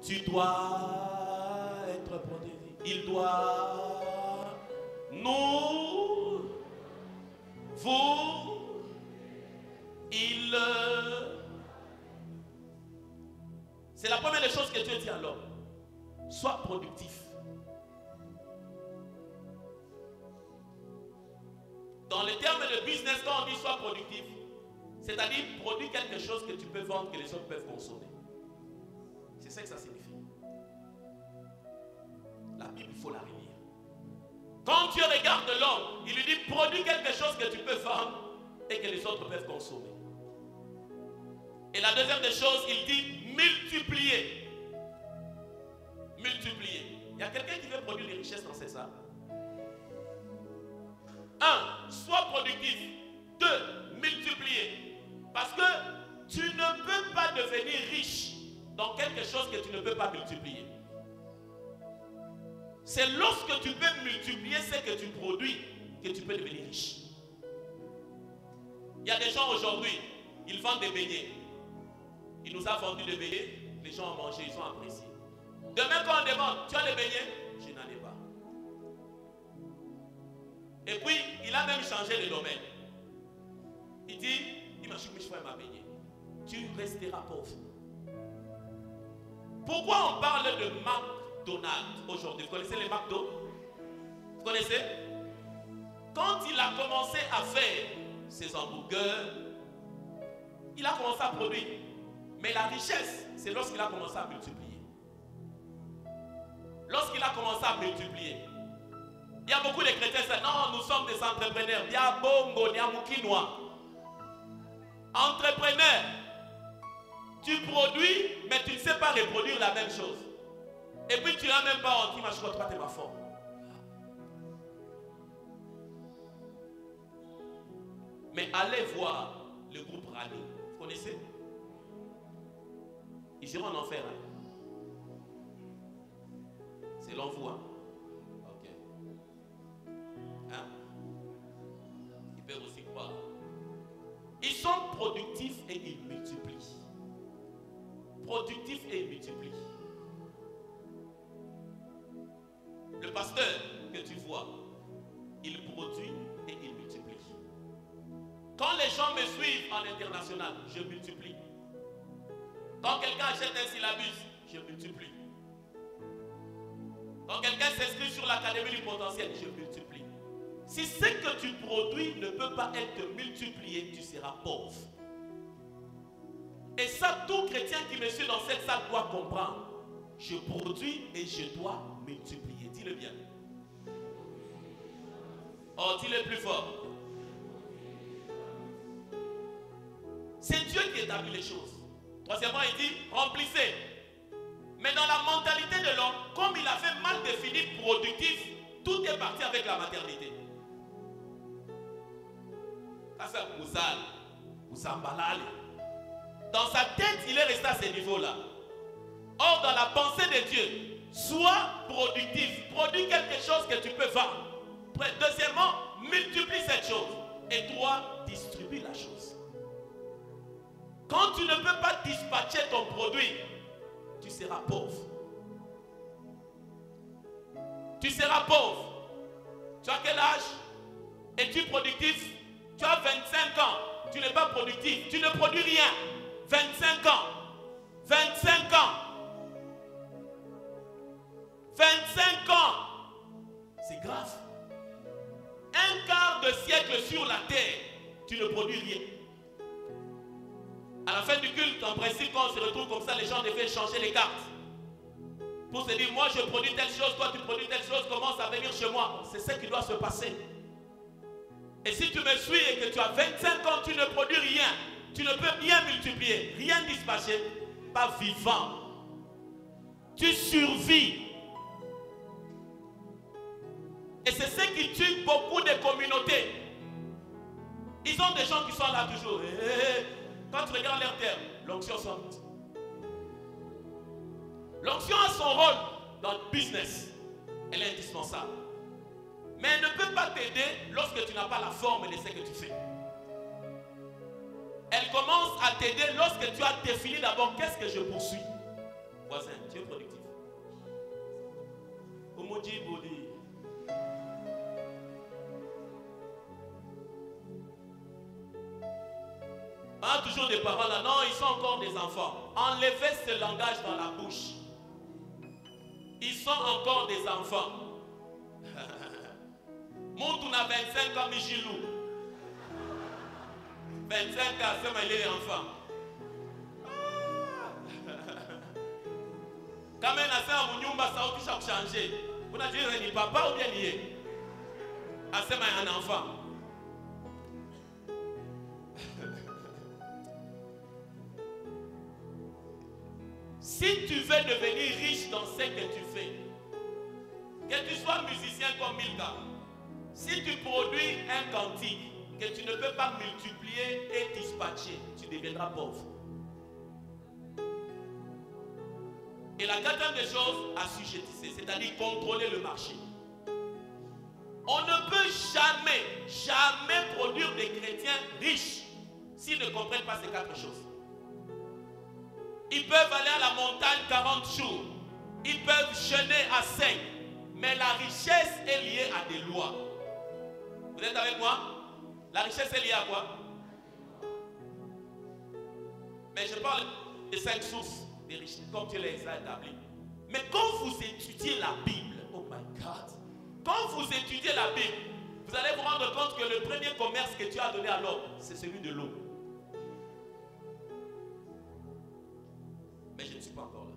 Tu dois être productif. Il doit... Nous... Vous... Il... C'est la première des choses que Dieu dit à l'homme. Sois productif. Dans les termes de business, quand on dit sois productif, C'est-à-dire, produis quelque chose que tu peux vendre, que les autres peuvent consommer. C'est ça que ça signifie. La Bible, il faut la relire. Quand Dieu regarde l'homme, il lui dit, produis quelque chose que tu peux vendre et que les autres peuvent consommer. Et la deuxième des choses, il dit, multiplier. Multiplier. Il y a quelqu'un qui veut produire des richesses dans ses âmes. 1. Sois productif. 2. Multiplier. Parce que tu ne peux pas devenir riche dans quelque chose que tu ne peux pas multiplier. C'est lorsque tu peux multiplier ce que tu produis que tu peux devenir riche. Il y a des gens aujourd'hui, ils vendent des beignets. Il nous a vendu des beignets, les gens ont mangé, ils ont apprécié. Demain quand on demande, tu as des beignets? Je n'en ai pas. Et puis, il a même changé de domaine. Il dit, il m'a dit, je fais ma beignet. Tu resteras pauvre. Pourquoi on parle de McDonald's aujourd'hui? Vous connaissez les McDo? Vous connaissez? Quand il a commencé à faire ses hamburgers, il a commencé à produire. Mais la richesse, c'est lorsqu'il a commencé à multiplier. Lorsqu'il a commencé à multiplier. Il y a beaucoup de chrétiens qui disent, non, nous sommes des entrepreneurs. Il y a bongo, il y a moukinois. Entrepreneur, tu produis, mais tu ne sais pas reproduire la même chose. Et puis tu n'as même pas honte, je ne pas ma forme. Mais allez voir le groupe Rani. Vous connaissez? Ils iront en enfer. Hein? C'est l'envoi. Hein? Ok. Hein? Ils peuvent aussi croire. Ils sont productifs et ils multiplient. Productifs et ils multiplient. Le pasteur que tu vois, il produit et il multiplie. Quand les gens me suivent en international, je multiplie. Quand quelqu'un achète un syllabus, je multiplie. Quand quelqu'un s'inscrit sur l'académie du potentiel, je multiplie. Si ce que tu produis ne peut pas être multiplié, tu seras pauvre. Et ça, tout chrétien qui me suit dans cette salle doit comprendre. Je produis et je dois multiplier. Dis-le bien. Oh, dis-le plus fort. C'est Dieu qui établit les choses. Troisièmement, il dit, remplissez. Mais dans la mentalité de l'homme, comme il a fait mal défini productif, tout est parti avec la maternité. Dans sa tête, il est resté à ce niveau-là. Or, dans la pensée de Dieu, sois productif. Produis quelque chose que tu peux vendre. Deuxièmement, multiplie cette chose. Et toi, distribue la chose. Quand tu ne peux pas dispatcher ton produit, tu seras pauvre. Tu seras pauvre. Tu as quel âge? Es-tu productif? Tu as 25 ans. Tu n'es pas productif. Tu ne produis rien. 25 ans. 25 ans. 25 ans. C'est grave. Un quart de siècle sur la terre, tu ne produis rien. À la fin du culte, en principe, quand on se retrouve comme ça, les gens devaient changer les cartes. Pour se dire, moi je produis telle chose, toi tu produis telle chose, commence à venir chez moi. C'est ce qui doit se passer. Et si tu me suis et que tu as 25 ans, tu ne produis rien, tu ne peux rien multiplier, rien dispatcher, pas vivant. Tu survis. Et c'est ce qui tue beaucoup de communautés. Ils ont des gens qui sont là toujours. Quand tu regardes leur terme, l'onction saute. L'onction a son rôle dans le business. Elle est indispensable. Mais elle ne peut pas t'aider lorsque tu n'as pas la forme de ce que tu fais. Elle commence à t'aider lorsque tu as défini d'abord qu'est-ce que je poursuis. Voisin, tu es productif. Omoji Bodi. On a toujours des parents là, non, ils sont encore des enfants. Enlevez ce langage dans la bouche. Ils sont encore des enfants. Montouna 25 ans, Michilou. 25 ans, c'est il est enfant. Quand même, à Mouniumba, ça a changé. Vous avez dit, ni papa ou bien nié. Asema est un enfant. Si tu veux devenir riche dans ce que tu fais, que tu sois musicien comme Milka, si tu produis un cantique que tu ne peux pas multiplier et dispatcher, tu deviendras pauvre. Et la quatrième des choses, assujettisser, c'est-à-dire contrôler le marché. On ne peut jamais produire des chrétiens riches s'ils ne comprennent pas ces quatre choses. Ils peuvent aller à la montagne 40 jours. Ils peuvent jeûner à 5. Mais la richesse est liée à des lois. Vous êtes avec moi? La richesse est liée à quoi? Mais je parle des 5 sources des richesses, comme tu les as établies. Mais quand vous étudiez la Bible, oh my God, quand vous étudiez la Bible, vous allez vous rendre compte que le premier commerce que tu as donné à l'homme, c'est celui de l'eau. Mais je ne suis pas encore là.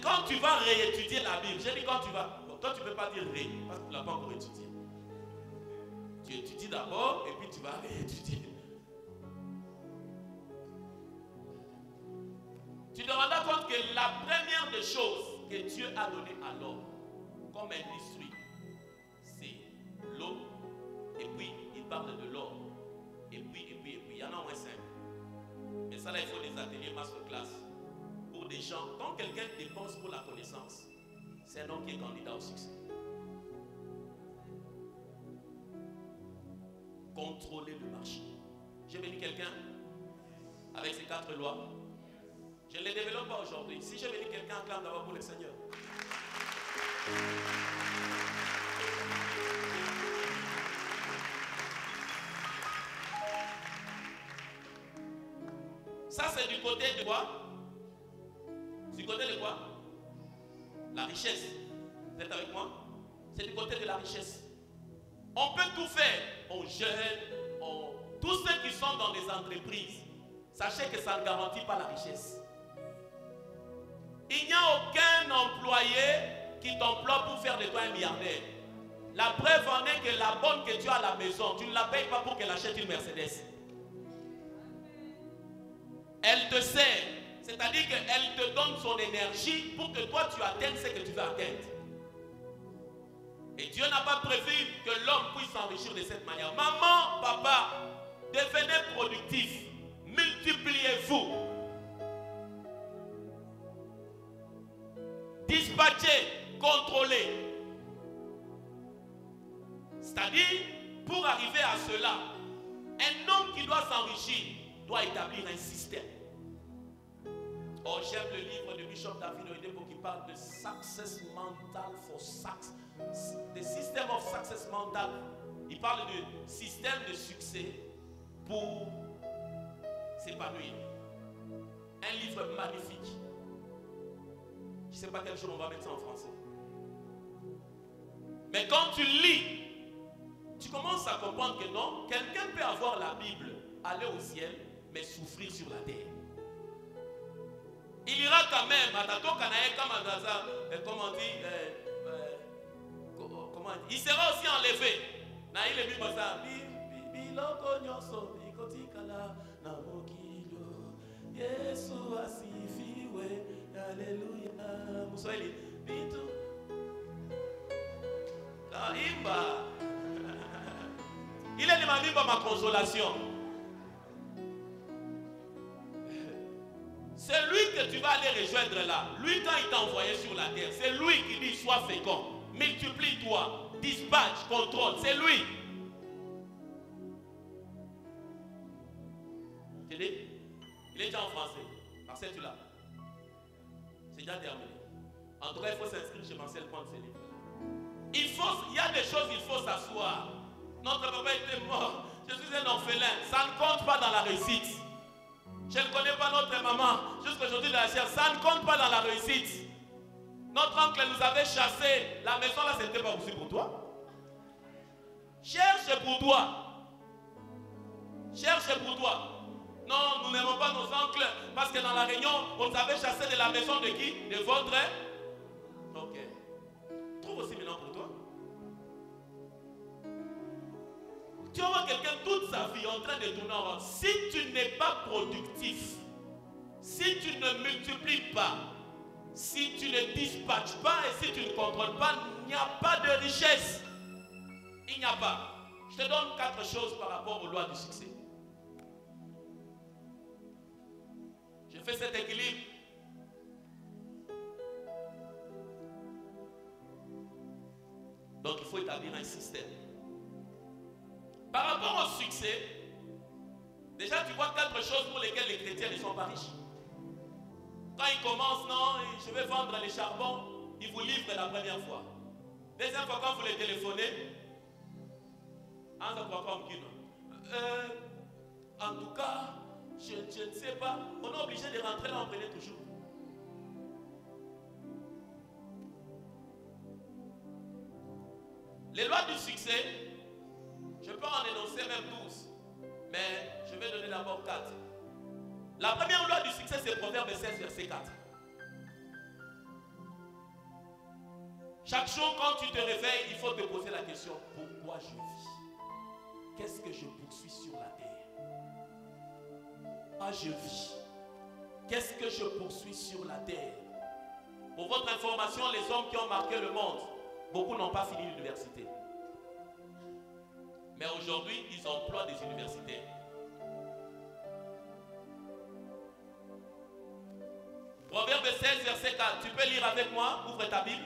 Quand tu vas réétudier la Bible, j'ai dit quand tu vas, bon, toi tu ne peux pas dire ré, parce que tu ne l'as pas encore étudié. Tu étudies d'abord et puis tu vas réétudier. Tu te rendras compte que la première des choses que Dieu a donné à l'homme comme industrie, c'est l'eau. Et puis il parle de l'or. Et puis, il y en a au moins 5. Mais ça là, il faut des ateliers masterclass pour des gens. Quand quelqu'un dépense pour la connaissance, c'est un homme qui est candidat au succès. Contrôler le marché. J'ai béni quelqu'un avec ces 4 lois. Je ne les développe pas aujourd'hui. Si j'ai béni quelqu'un, acclame d'abord pour le Seigneur. Ça, c'est du côté de quoi? Du côté de quoi? La richesse. Vous êtes avec moi? C'est du côté de la richesse. On peut tout faire. On jeûne, tous ceux qui sont dans des entreprises, sachez que ça ne garantit pas la richesse. Il n'y a aucun employé qui t'emploie pour faire de toi un milliardaire. La preuve en est que la bonne que tu as à la maison, tu ne la payes pas pour qu'elle achète une Mercedes. Elle te sert, c'est-à-dire qu'elle te donne son énergie pour que toi tu atteignes ce que tu veux atteindre. Et Dieu n'a pas prévu que l'homme puisse s'enrichir de cette manière. Maman, papa, devenez productifs, multipliez-vous, dispatchez, contrôlez. C'est-à-dire, pour arriver à cela, un homme qui doit s'enrichir doit établir un système. Oh, j'aime le livre de Bishop David Oyedepo qui parle de success mental for success. The system of success mental. Il parle de système de succès pour s'épanouir. Un livre magnifique. Je ne sais pas quel jour on va mettre ça en français. Mais quand tu lis, tu commences à comprendre que non, quelqu'un peut avoir la Bible, aller au ciel, mais souffrir sur la terre. Il ira quand même, comment on dit, il sera aussi enlevé. Il est demandé par ma consolation. C'est lui que tu vas aller rejoindre là. Lui, quand il t'a envoyé sur la terre, c'est lui qui dit sois fécond, multiplie-toi, dispatche, contrôle. C'est lui. Tu dis? Il est déjà en français. Marcel, tu l'as. C'est déjà terminé. En tout cas, il faut s'inscrire chez Marcel, prendre ses livres. Il y a des choses, il faut s'asseoir. Notre papa était mort. Je suis un orphelin. Ça ne compte pas dans la réussite. Je ne connais pas notre maman. Jusqu'aujourd'hui dans la chair, ça ne compte pas dans la réussite. Notre oncle nous avait chassés. La maison là, c'était pas aussi pour toi. Cherche pour toi. Cherche pour toi. Non, nous n'aimons pas nos oncles parce que dans la réunion, on t'avait chassé de la maison de qui? De votre. Ok. Trouve aussi maintenant pour toi. Tu vas voir quelqu'un toute sa vie en train de tourner en rond. Si tu n'es pas productif, si tu ne multiplies pas, si tu ne dispatches pas et si tu ne contrôles pas, il n'y a pas de richesse. Il n'y a pas. Je te donne 4 choses par rapport aux lois du succès. Je fais cet équilibre. Donc il faut établir un système. Par rapport au succès, déjà tu vois 4 choses pour lesquelles les chrétiens ne sont pas riches. Quand ils commencent, non, je vais vendre les charbons, ils vous livrent la première fois. Deuxième fois, quand vous les téléphonez, en tout cas, je ne sais pas, on est obligé de rentrer là, on prenait toujours. Les lois du succès, je peux en énoncer même 12, mais je vais donner d'abord 4. La première loi du succès, c'est Proverbe 16, verset 4. Chaque jour, quand tu te réveilles, il faut te poser la question, pourquoi je vis? Qu'est-ce que je poursuis sur la terre? Pourquoi je vis? Qu'est-ce que je poursuis sur la terre? Pour votre information, les hommes qui ont marqué le monde, beaucoup n'ont pas fini l'université. Mais aujourd'hui, ils emploient des universitaires. Proverbe 16, verset 4. Tu peux lire avec moi? Ouvre ta Bible.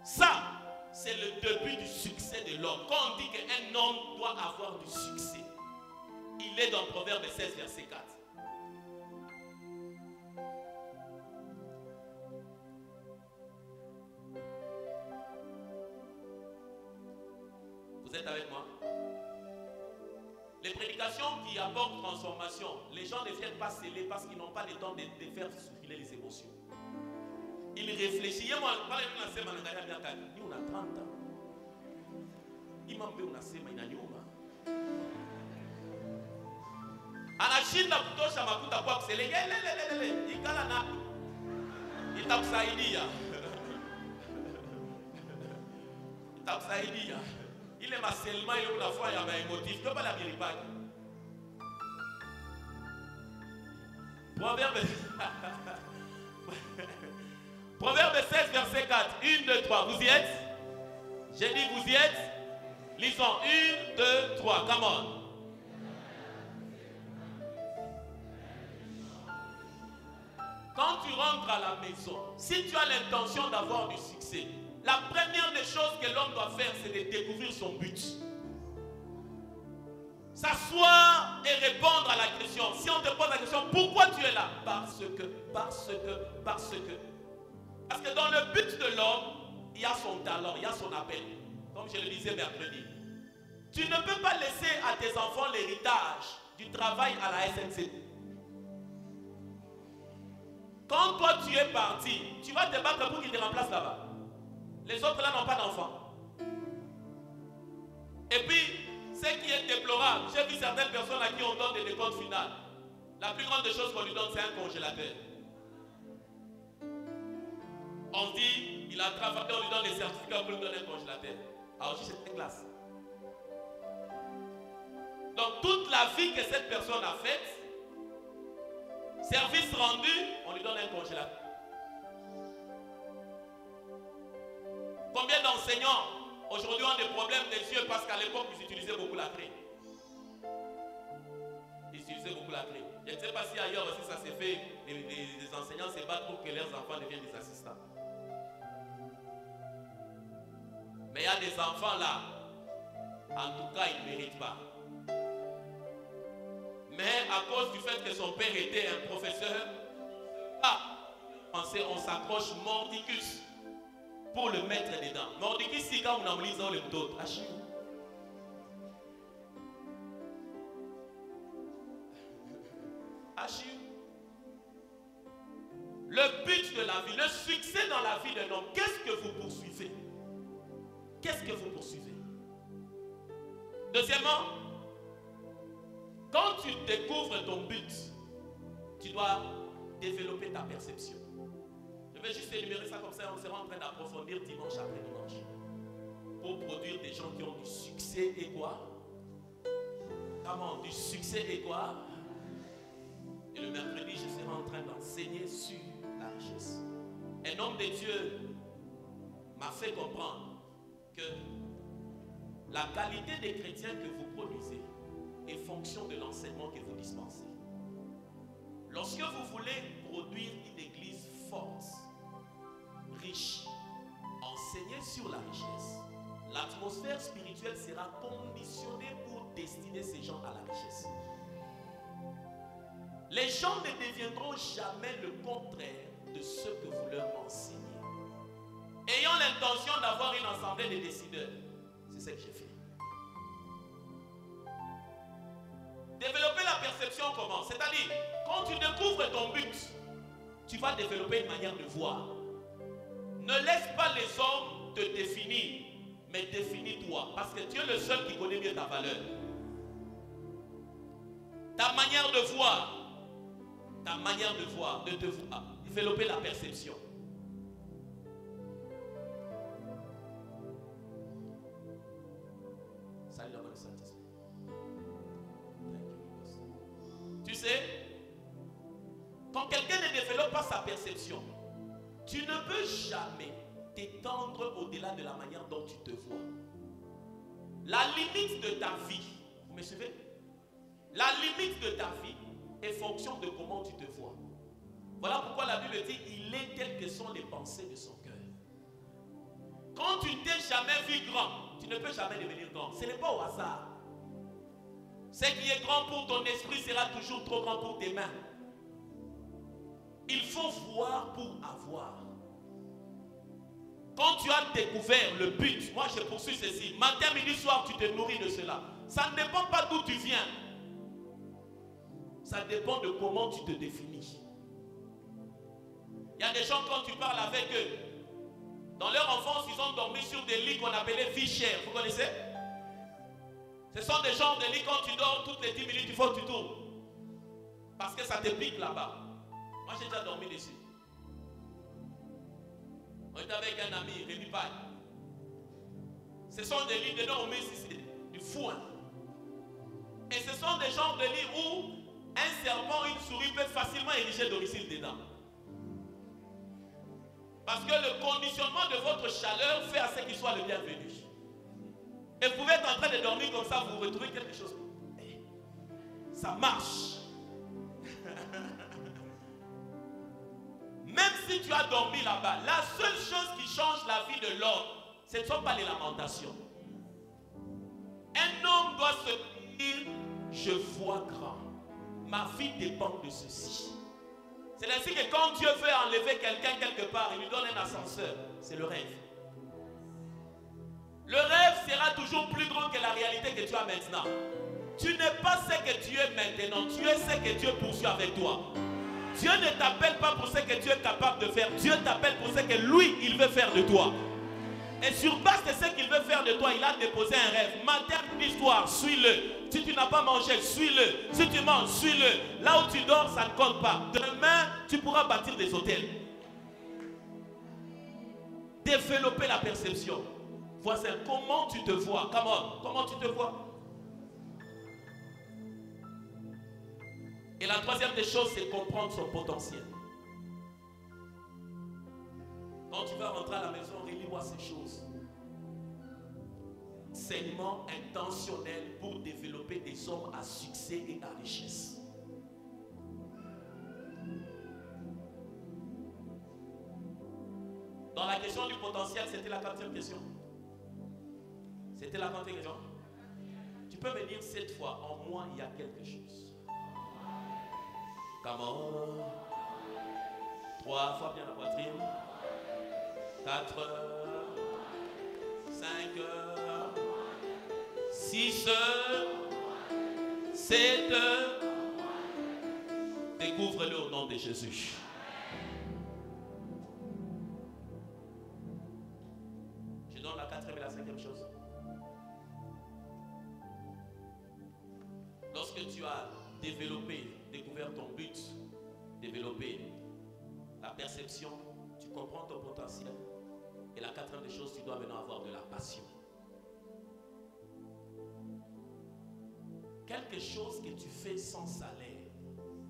Ça, c'est le début du succès de l'homme. Quand on dit qu'un homme doit avoir du succès, il est dans Proverbe 16, verset 4. Vous êtes avec moi? Les prédications qui apportent transformation, les gens ne viennent pas sceller parce qu'ils n'ont pas le temps de faire souffler les émotions. Ils réfléchissent. Moi, on a 30 ans. Il m'a dit on a sema inanyuma. Anashinda kutosha makuta kwa kusele. Ikala na itakusaidia. Itakusaidia. Ile maselma ile unafanya ya emotif, ndio bala milipaki. Proverbe 16, verset 4. 1, 2, 3. Vous y êtes? J'ai dit vous y êtes? Lisons. 1, 2, 3. Come on. Quand tu rentres à la maison, si tu as l'intention d'avoir du succès, la première des choses que l'homme doit faire, c'est de découvrir son but. S'asseoir et répondre à la question. Si on te pose la question, pourquoi tu es là? Parce que. Parce que dans le but de l'homme, il y a son talent, il y a son appel. Comme je le disais mercredi. Tu ne peux pas laisser à tes enfants l'héritage du travail à la SNCF. Quand toi tu es parti, tu vas te battre pour qu'ils te remplacent là-bas. Les autres là n'ont pas d'enfants. Et puis, ce qui est déplorable, j'ai vu certaines personnes à qui on donne des décomptes finales. La plus grande des choses qu'on lui donne, c'est un congélateur. On se dit, il a travaillé, on lui donne les certificats pour lui donner un congélateur. Alors, c'est une classe. Donc, toute la vie que cette personne a faite, service rendu, on lui donne un congélateur. Combien d'enseignants aujourd'hui ont des problèmes des yeux parce qu'à l'époque, ils utilisaient beaucoup la craie. Ils utilisaient beaucoup la craie. Je ne sais pas si ailleurs aussi ça s'est fait, les enseignants se battent pour que leurs enfants deviennent des assistants. Mais il y a des enfants là, en tout cas, ils ne méritent pas. Mais à cause du fait que son père était un professeur, on s'accroche mordicus pour le mettre dedans. Mordicus, si quand on a mis dans le dos, le but de la vie, le succès dans la vie d'un homme, qu'est-ce que vous poursuivez? Qu'est-ce que vous poursuivez? Deuxièmement, quand tu découvres ton but, tu dois développer ta perception. Je vais juste énumérer ça comme ça, on sera en train d'approfondir dimanche après dimanche. Pour produire des gens qui ont du succès et quoi? Comment? Du succès et quoi? Et le mercredi, je serai en train d'enseigner sur la richesse. Un homme de Dieu m'a fait comprendre que la qualité des chrétiens que vous produisez est fonction de l'enseignement que vous dispensez. Lorsque vous voulez produire une église forte, riche, enseignée sur la richesse, l'atmosphère spirituelle sera conditionnée pour destiner ces gens à la richesse. Les gens ne deviendront jamais le contraire de ce que vous leur enseignez. Ayant l'intention d'avoir une assemblée de décideurs, c'est ce que j'ai fait. Développer la perception comment? C'est-à-dire, quand tu découvres ton but, tu vas développer une manière de voir. Ne laisse pas les hommes te définir, mais définis-toi, parce que tu es le seul qui connaît mieux ta valeur. Ta manière de voir, de te voir, développer la perception. Salut la bonne satisfaction. Tu sais, quand quelqu'un ne développe pas sa perception, tu ne peux jamais t'étendre au-delà de la manière dont tu te vois. La limite de ta vie, vous me suivez? La limite de ta vie est fonction de comment tu te vois. Voilà pourquoi la Bible dit, il est tel que sont les pensées de son cœur. Quand tu t'es jamais vu grand, tu ne peux jamais devenir grand. Ce n'est pas au hasard. Ce qui est grand pour ton esprit sera toujours trop grand pour tes mains. Il faut voir pour avoir. Quand tu as découvert le but, moi je poursuis ceci, matin, midi, soir, tu te nourris de cela. Ça ne dépend pas d'où tu viens. Ça dépend de comment tu te définis. Il y a des gens, quand tu parles avec eux, dans leur enfance, ils ont dormi sur des lits qu'on appelait vie chère. Vous connaissez? Ce sont des genres de lits, quand tu dors, toutes les 10 minutes, il faut que tu tournes. Parce que ça te pique là-bas. Moi, j'ai déjà dormi dessus. On était avec un ami, Rémi Paille. Ce sont des lits de dormir ici, du foin. Et ce sont des genres de lits où un serpent, une souris peut facilement ériger domicile dedans. Parce que le conditionnement de votre chaleur fait à ce qu'il soit le bienvenu. Et vous pouvez être en train de dormir comme ça, vous retrouvez quelque chose. Ça marche. Même si tu as dormi là-bas, la seule chose qui change la vie de l'homme, ce ne sont pas les lamentations. Un homme doit se dire, je vois grand. Ma vie dépend de ceci. C'est ainsi que quand Dieu veut enlever quelqu'un quelque part, il lui donne un ascenseur. C'est le rêve. Le rêve sera toujours plus grand que la réalité que tu as maintenant. Tu n'es pas ce que tu es maintenant. Tu es ce que Dieu poursuit avec toi. Dieu ne t'appelle pas pour ce que tu es capable de faire. Dieu t'appelle pour ce que lui, il veut faire de toi. Et sur base de ce qu'il veut faire de toi, il a déposé un rêve. Matin, midi, soir, suis-le. Si tu n'as pas mangé, suis-le. Si tu manges, suis-le. Là où tu dors, ça ne compte pas. Demain, tu pourras bâtir des hôtels. Développer la perception. Voici comment tu te vois. Comment tu te vois? Et la troisième des choses, c'est comprendre son potentiel. Quand tu vas rentrer à la maison, relis-moi ces choses. Enseignement intentionnel pour développer des hommes à succès et à richesse. Dans la question du potentiel, c'était la 4e question. C'était la 4e question. Tu peux me dire 7 fois, en moi, il y a quelque chose. Comment? 3 fois bien la poitrine. 4, 5, 6, 7. Découvre-le au nom de Jésus. Je donne la 4e et la 5e chose. ton but, développer la perception, tu comprends ton potentiel. Et la quatrième des choses, tu dois maintenant avoir de la passion. Quelque chose que tu fais sans salaire,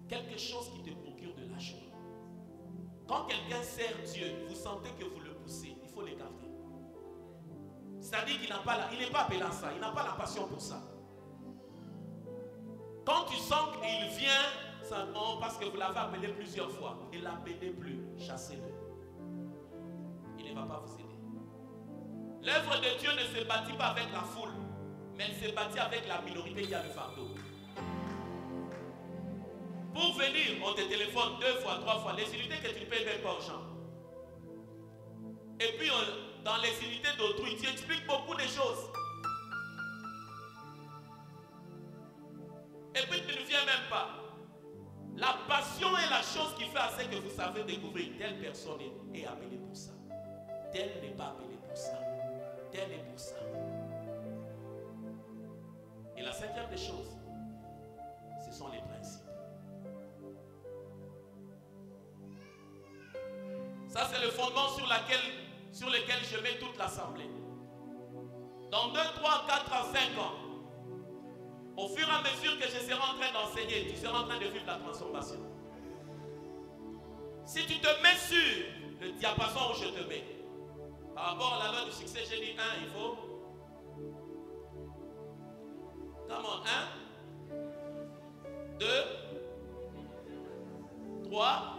quelque chose qui te procure de l'argent. Quand quelqu'un sert Dieu, vous sentez que vous le poussez, il faut l'écarter. C'est-à-dire qu'il n'a pas il n'est pas appelé à ça, il n'a pas la passion pour ça. Quand tu sens qu'il vient, ça, non, parce que vous l'avez appelé plusieurs fois, ne l'appelez plus, chassez-le. Il ne va pas vous aider. L'œuvre de Dieu ne se bâtit pas avec la foule, mais elle se bâtit avec la minorité qui a le fardeau. Pour venir, on te téléphone 2 fois, 3 fois, les unités que tu ne payes même pas aux gens. Et puis, dans les unités d'autrui, tu expliques beaucoup de choses. Et puis, tu ne viens même pas. La passion est la chose qui fait assez que vous savez découvrir. Telle personne est appelée pour ça. Telle n'est pas appelée pour ça. Telle est pour ça. Et la cinquième des choses, ce sont les principes. Ça, c'est le fondement sur lequel je mets toute l'assemblée. Dans 2, 3, 4 ans, 5 ans, au fur et à mesure que je serai en train d'enseigner, tu seras en train de vivre la transformation. Si tu te mets sur le diapason où je te mets, par rapport à la loi du succès, j'ai dit 1, il faut. Comment 1, 2, 3,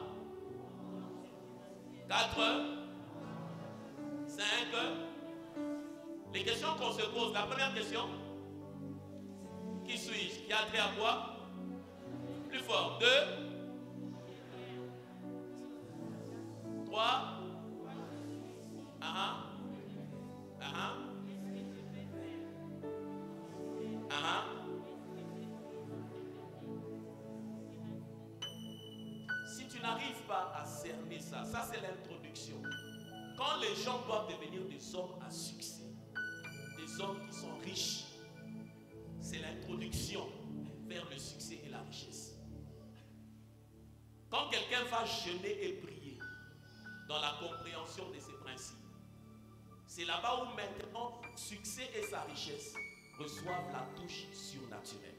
4, 5. Les questions qu'on se pose, la première question, qui suis-je? Qui a trait à quoi? Plus fort. 2, 3, Si tu n'arrives pas à cerner ça, ça c'est l'introduction. Quand les gens doivent devenir des hommes à succès, des hommes qui sont riches, c'est l'introduction vers le succès et la richesse. Quand quelqu'un va jeûner et prier dans la compréhension de ces principes, c'est là-bas où maintenant succès et sa richesse reçoivent la touche surnaturelle.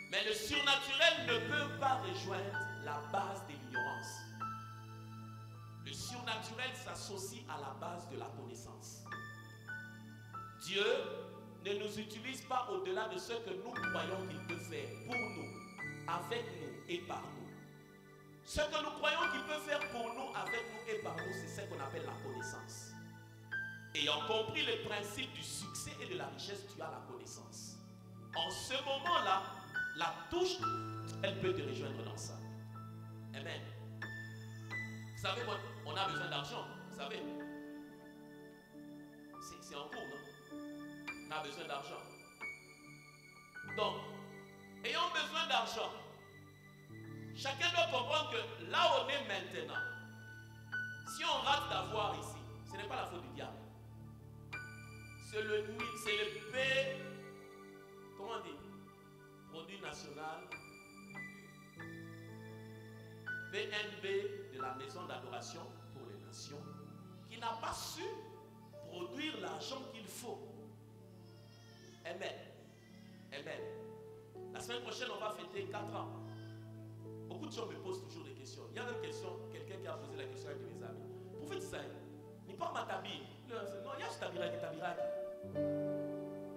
Mais le surnaturel ne peut pas rejoindre la base de l'ignorance. Le surnaturel s'associe à la base de la connaissance. Dieu ne nous utilise pas au-delà de ce que nous croyons qu'il peut faire pour nous, avec nous et par nous. Ce que nous croyons qu'il peut faire pour nous, avec nous et par nous, c'est ce qu'on appelle la connaissance. Ayant compris le principe du succès et de la richesse, tu as la connaissance. En ce moment-là, la touche, elle peut te rejoindre dans ça. Amen. Vous savez, on a besoin d'argent, vous savez. C'est en cours, non? On a besoin d'argent. Donc, ayant besoin d'argent, chacun doit comprendre que là où on est maintenant, si on rate d'avoir ici, ce n'est pas la faute du diable. C'est le P, comment on dit? Produit national, PNB de la maison d'adoration pour les nations, qui n'a pas su produire l'argent qu'il faut. Amen. Amen. La semaine prochaine, on va fêter 4 ans. Beaucoup de gens me posent toujours des questions. Il y a une question, quelqu'un qui a posé la question à un de mes amis. Pour faire ça, il pas ma tabi. Non, il y a tabiraki.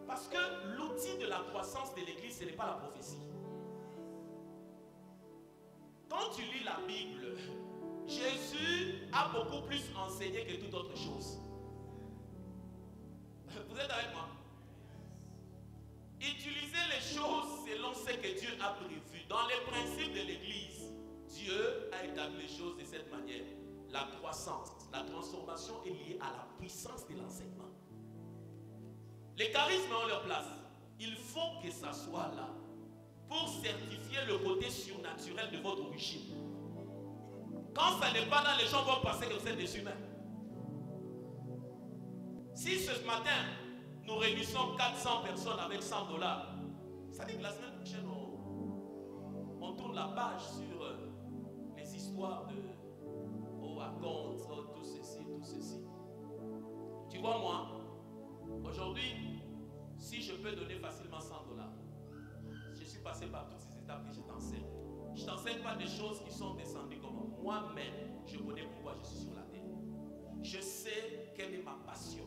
Parce que l'outil de la croissance de l'église, ce n'est pas la prophétie. Quand tu lis la Bible, Jésus a beaucoup plus enseigné que toute autre chose. Vous êtes avec moi? Utilisez les choses selon ce que Dieu a prévu. Dans les principes de l'église, Dieu a établi les choses de cette manière. La croissance, la transformation est liée à la puissance de l'enseignement. Les charismes ont leur place. Il faut que ça soit là pour certifier le côté surnaturel de votre origine. Quand ça n'est pas là, les gens vont penser que vous êtes des humains. Si ce matin, nous réunissons 400 personnes avec $100, ça dit que la semaine prochaine, tourne la page sur les histoires de raconte, tout ceci, tout ceci. Tu vois, moi, aujourd'hui, si je peux donner facilement $100, je suis passé par toutes ces étapes que je t'enseigne. Je ne t'enseigne pas des choses qui sont descendues comme moi-même. Je connais pourquoi je suis sur la terre. Je sais quelle est ma passion.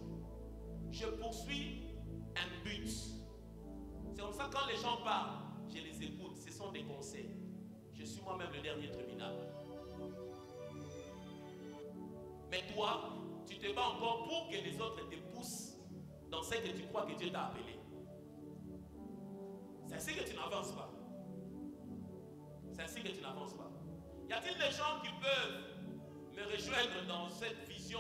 Je poursuis un but. C'est comme ça que quand les gens parlent, je les écoute. Ce sont des conseils. Je suis moi-même le dernier tribunal. Mais toi, tu te bats encore pour que les autres te poussent dans ce que tu crois que Dieu t'a appelé. C'est ainsi que tu n'avances pas. C'est ainsi que tu n'avances pas. Y a-t-il des gens qui peuvent me rejoindre dans cette vision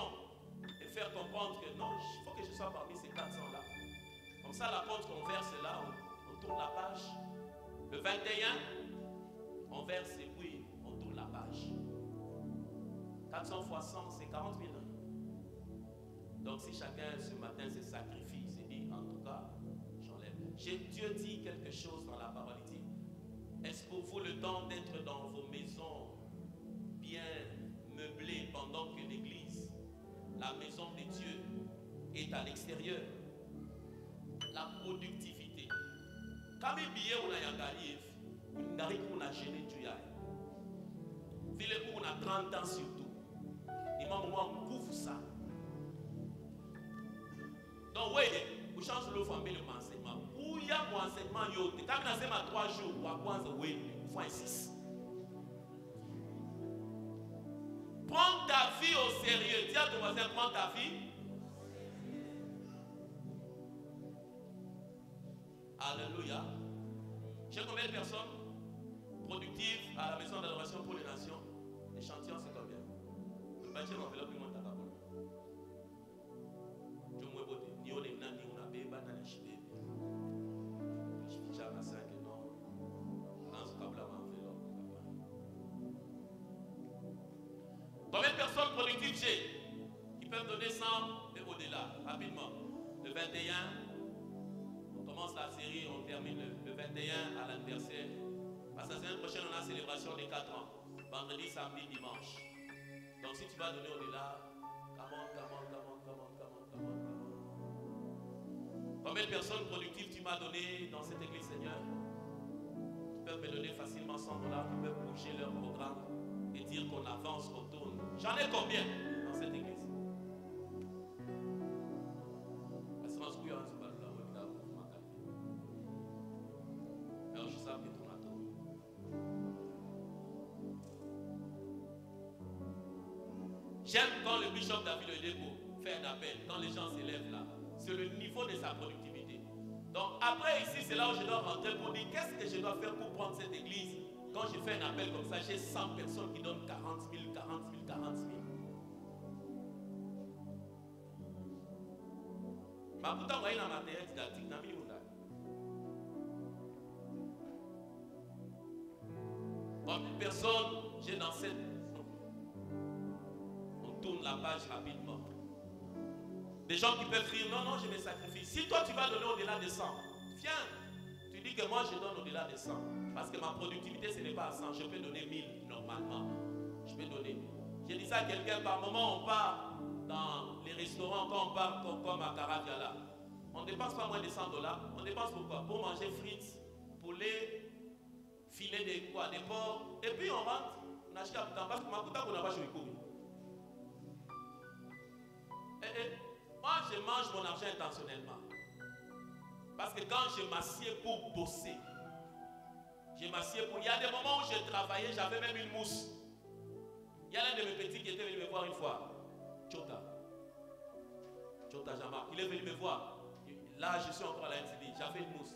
et faire comprendre que non, il faut que je sois parmi ces 400-là. Comme ça, l'apôtre, on verse là, on tourne la page. Le 21, on verse et puis on tourne la page. 400 fois 100, c'est 40 000. Donc si chacun ce matin se sacrifie, se dit en tout cas, j'enlève. Dieu dit quelque chose dans la parole. Il dit, est-ce pour vous le temps d'être dans vos maisons bien meublées pendant que l'église, la maison de Dieu, est à l'extérieur? La productivité. Quand il billet on a yangali, on a gêné Dieu. Ville où on a 30 ans surtout. Il m'a couvre ça. Donc, oui, vous changez le famille de l'enseignement. Où il y a mon enseignement, quand il y a 3 jours, il faut un 6. Prends ta vie au sérieux. Dis à ton voisin, prends ta vie. Alléluia. J'ai combien de personnes productives à la maison d'adoration pour les nations? L'échantillon, c'est combien? Le bâtiment enveloppe du monde à Kabul. Je me dis, ni on est nani, on a bébé, on a les cheveux. Je suis déjà à 5 non. Dans ce câble, enveloppe. Combien de personnes productives j'ai qui peuvent donner 100 et au-delà, rapidement? Le 21, on commence la série, on termine le 21 à l'anniversaire. Parce que la semaine prochaine, on a la célébration des 4 ans. Vendredi, samedi, dimanche. Donc si tu vas donner au-delà, come on. Combien de personnes productives tu m'as donné dans cette église, Seigneur? Qui peuvent me donner facilement $100, qui peuvent bouger leur programme et dire qu'on avance, qu'on tourne. J'en ai combien dans cette église? Alors je sais que tout a tourné. J'aime quand le bishop David Oyedepo fait un appel, quand les gens s'élèvent là. C'est le niveau de sa productivité. Donc après ici, c'est là où je dois rentrer pour dire qu'est-ce que je dois faire pour prendre cette église. Quand je fais un appel comme ça, j'ai 100 personnes qui donnent 40 000. Ma pourtant, voyez la matériel didactique, n'a mis où là. Combien de personnes j'ai dans cette... On tourne la page rapidement. Des gens qui peuvent dire non, je me sacrifie. Si toi tu vas donner au-delà de 100, viens. Tu dis que moi je donne au-delà de 100. Parce que ma productivité ce n'est pas à 100. Je peux donner 1000 normalement. Je peux donner 1000. J'ai dit ça à quelqu'un par moment, on part dans les restaurants, quand on part comme à Caraviala. On ne dépense pas moins de $100. On dépense pourquoi? Pour manger frites, poulet, filet de quoi, des porcs. Et puis on rentre, on achète un temps parce que ma coûte qu'on n'a pas joué couru. Moi, je mange mon argent intentionnellement. Parce que quand je m'assieds pour bosser, je m'assieds pour... Il y a des moments où je travaillais, j'avais même une mousse. Il y a l'un de mes petits qui était venu me voir une fois. Chota Jean-Marc. Il est venu me voir. Là, je suis encore à la NCD. J'avais une mousse.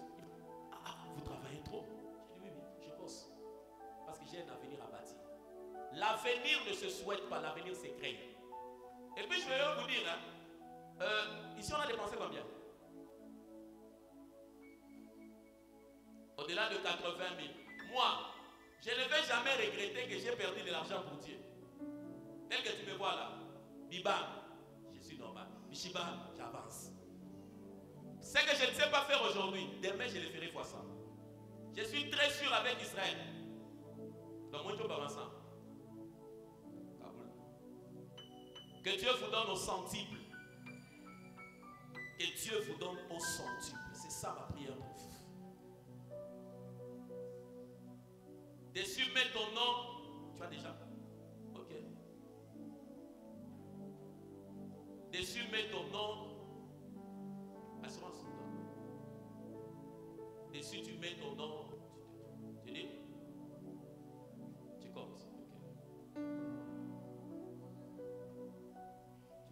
Vous travaillez trop? J'ai dit oui, je bosse. Parce que j'ai un avenir à bâtir. L'avenir ne se souhaite pas, l'avenir se crée. Et puis je vais vous dire, ici on a dépensé combien? Au-delà de 80 000. Moi, je ne vais jamais regretter que j'ai perdu de l'argent pour Dieu. Tel que tu me vois là, Bibam, je suis normal. Bishibam, j'avance. Ce que je ne sais pas faire aujourd'hui, demain je le ferai fois 100. Je suis très sûr avec Israël. Dans mon job avançant. Que Dieu vous donne au centuple. Que Dieu vous donne au centuple. C'est ça ma prière pour vous. Dessus, mets ton nom. Tu as déjà? Ok. Dessus, mets ton nom. Assurance. Dessus, tu mets ton nom. Tu dis? Tu comptes. Ok.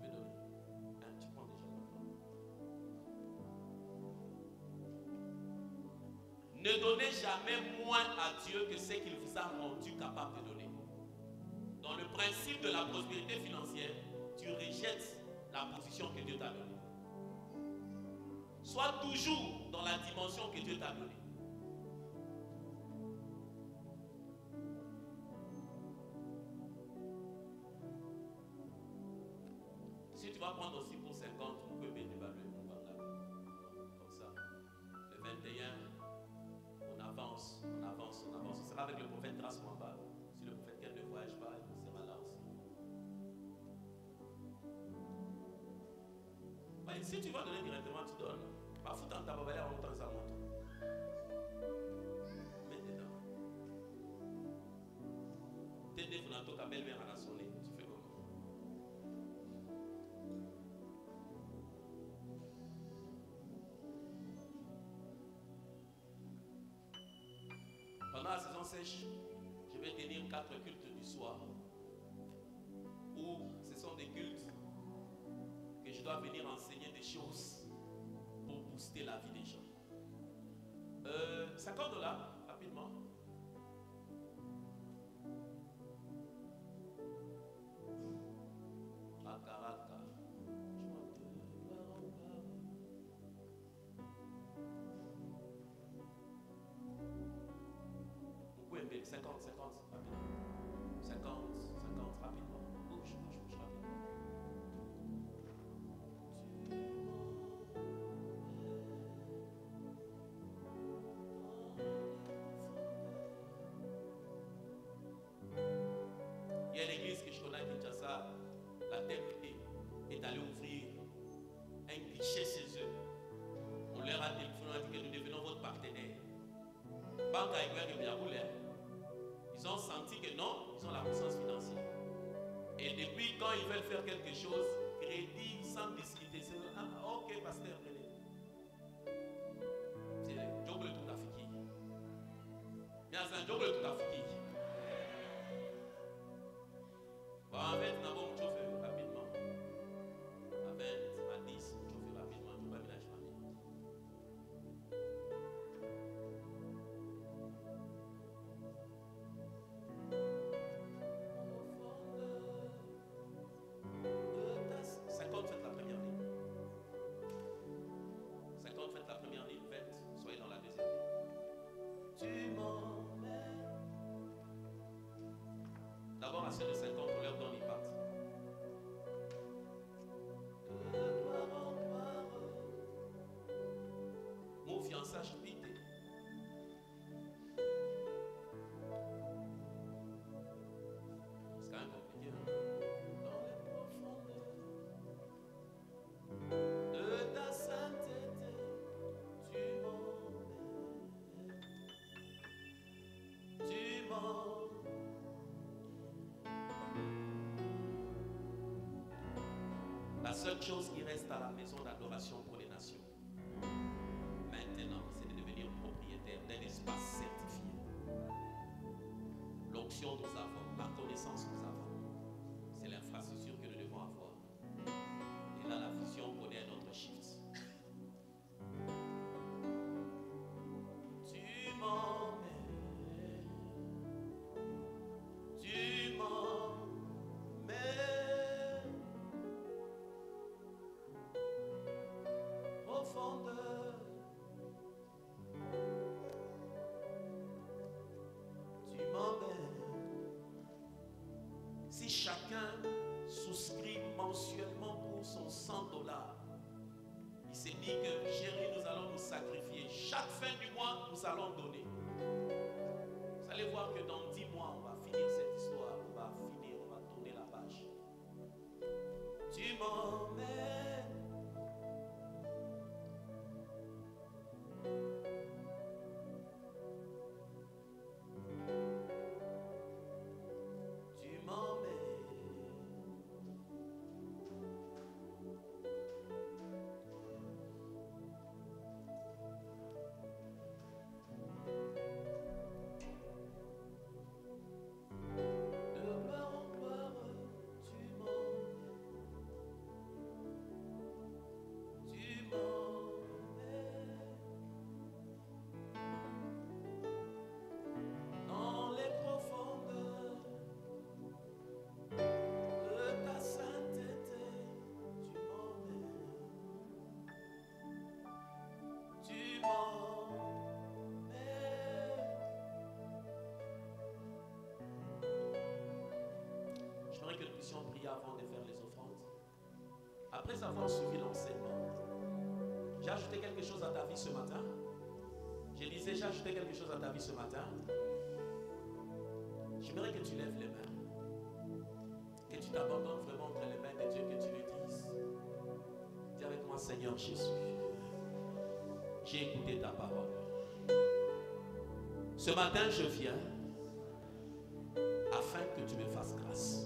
Tu veux donner? Hein, tu prends déjà ton nom. Ne donnez jamais moins à Dieu que ce qu'il vous a rendu capable de donner. Dans le principe de la prospérité financière, tu rejettes la position que Dieu t'a donnée. Sois toujours dans la dimension que Dieu t'a donnée. Si tu vas prendre aussi pour 50, vous pouvez bien évaluer mon bagage. Comme ça. Le 21, on avance, on avance, on avance. On sera avec le prophète grâce en bas. Si le prophète ne voyage pas, il sera là aussi. Ouais, si tu vas donner directement, tu donnes. Pas foutre en tabac, en longtemps ça monte. Mets dedans. T'es né, vous n'entendez ta belle-mère à la sonner. Tu fais comment? Pendant la saison sèche, je vais tenir 4 cultes du soir. Où ce sont des cultes que je dois venir enseigner des choses pour booster la vie des gens. 50 $, rapidement. Raka. Vous pouvez aimer 50, rapidement. 50, rapidement. Bouge, rapidement. Il y a une église que je connais à Kinshasa, la TMP est allée ouvrir un guichet chez eux. On leur a téléphoné, on a dit que nous devenons votre partenaire. Banque à Iguel de Biaboulé. Ils ont senti que non, ils ont la puissance financière. Et depuis quand ils veulent faire quelque chose, crédit sans discuter, c'est ok, pasteur, venez. C'est le job de tout Afrique. Bien, c'est un job de tout Afrique. Bon, en fait, nous avons chauffé rapidement. À 20, à 10, chauffé rapidement. Je ne vais pas mélanger ma vie. Faites la première ligne. 50, faites la première ligne. 20, soyez dans la deuxième ligne. Tu m'emmènes. D'abord, à ceux de 50, on leur donne, ils partent. Mon fiançage pité. C'est quand même compliqué, hein? Dans les profondeurs de ta sainteté, tu m'emmènes. Tu m'emmènes. La seule chose qui reste à la maison d'adoration pour les nations, maintenant, c'est de devenir propriétaire d'un espace certifié. L'onction nous avons, la connaissance nous avons. C'est l'infrastructure que nous devons avoir. Et là, la vision connaît un autre shift. Tu m'emmènes. Tu m'emmènes. Profondeur. Tu m'emmènes. Si chacun souscrit mensuellement pour son $100, il s'est dit que chérie, nous allons nous sacrifier. Chaque fin du mois, nous allons donner. Vous allez voir que dans 10 mois, on va avant de faire les offrandes. Après avoir suivi l'enseignement, j'ai ajouté quelque chose à ta vie ce matin. Je disais, j'ai ajouté quelque chose à ta vie ce matin. J'aimerais que tu lèves les mains. Que tu t'abandonnes vraiment entre les mains de Dieu, que tu le dises. Dis avec moi, Seigneur Jésus, j'ai écouté ta parole. Ce matin, je viens afin que tu me fasses grâce.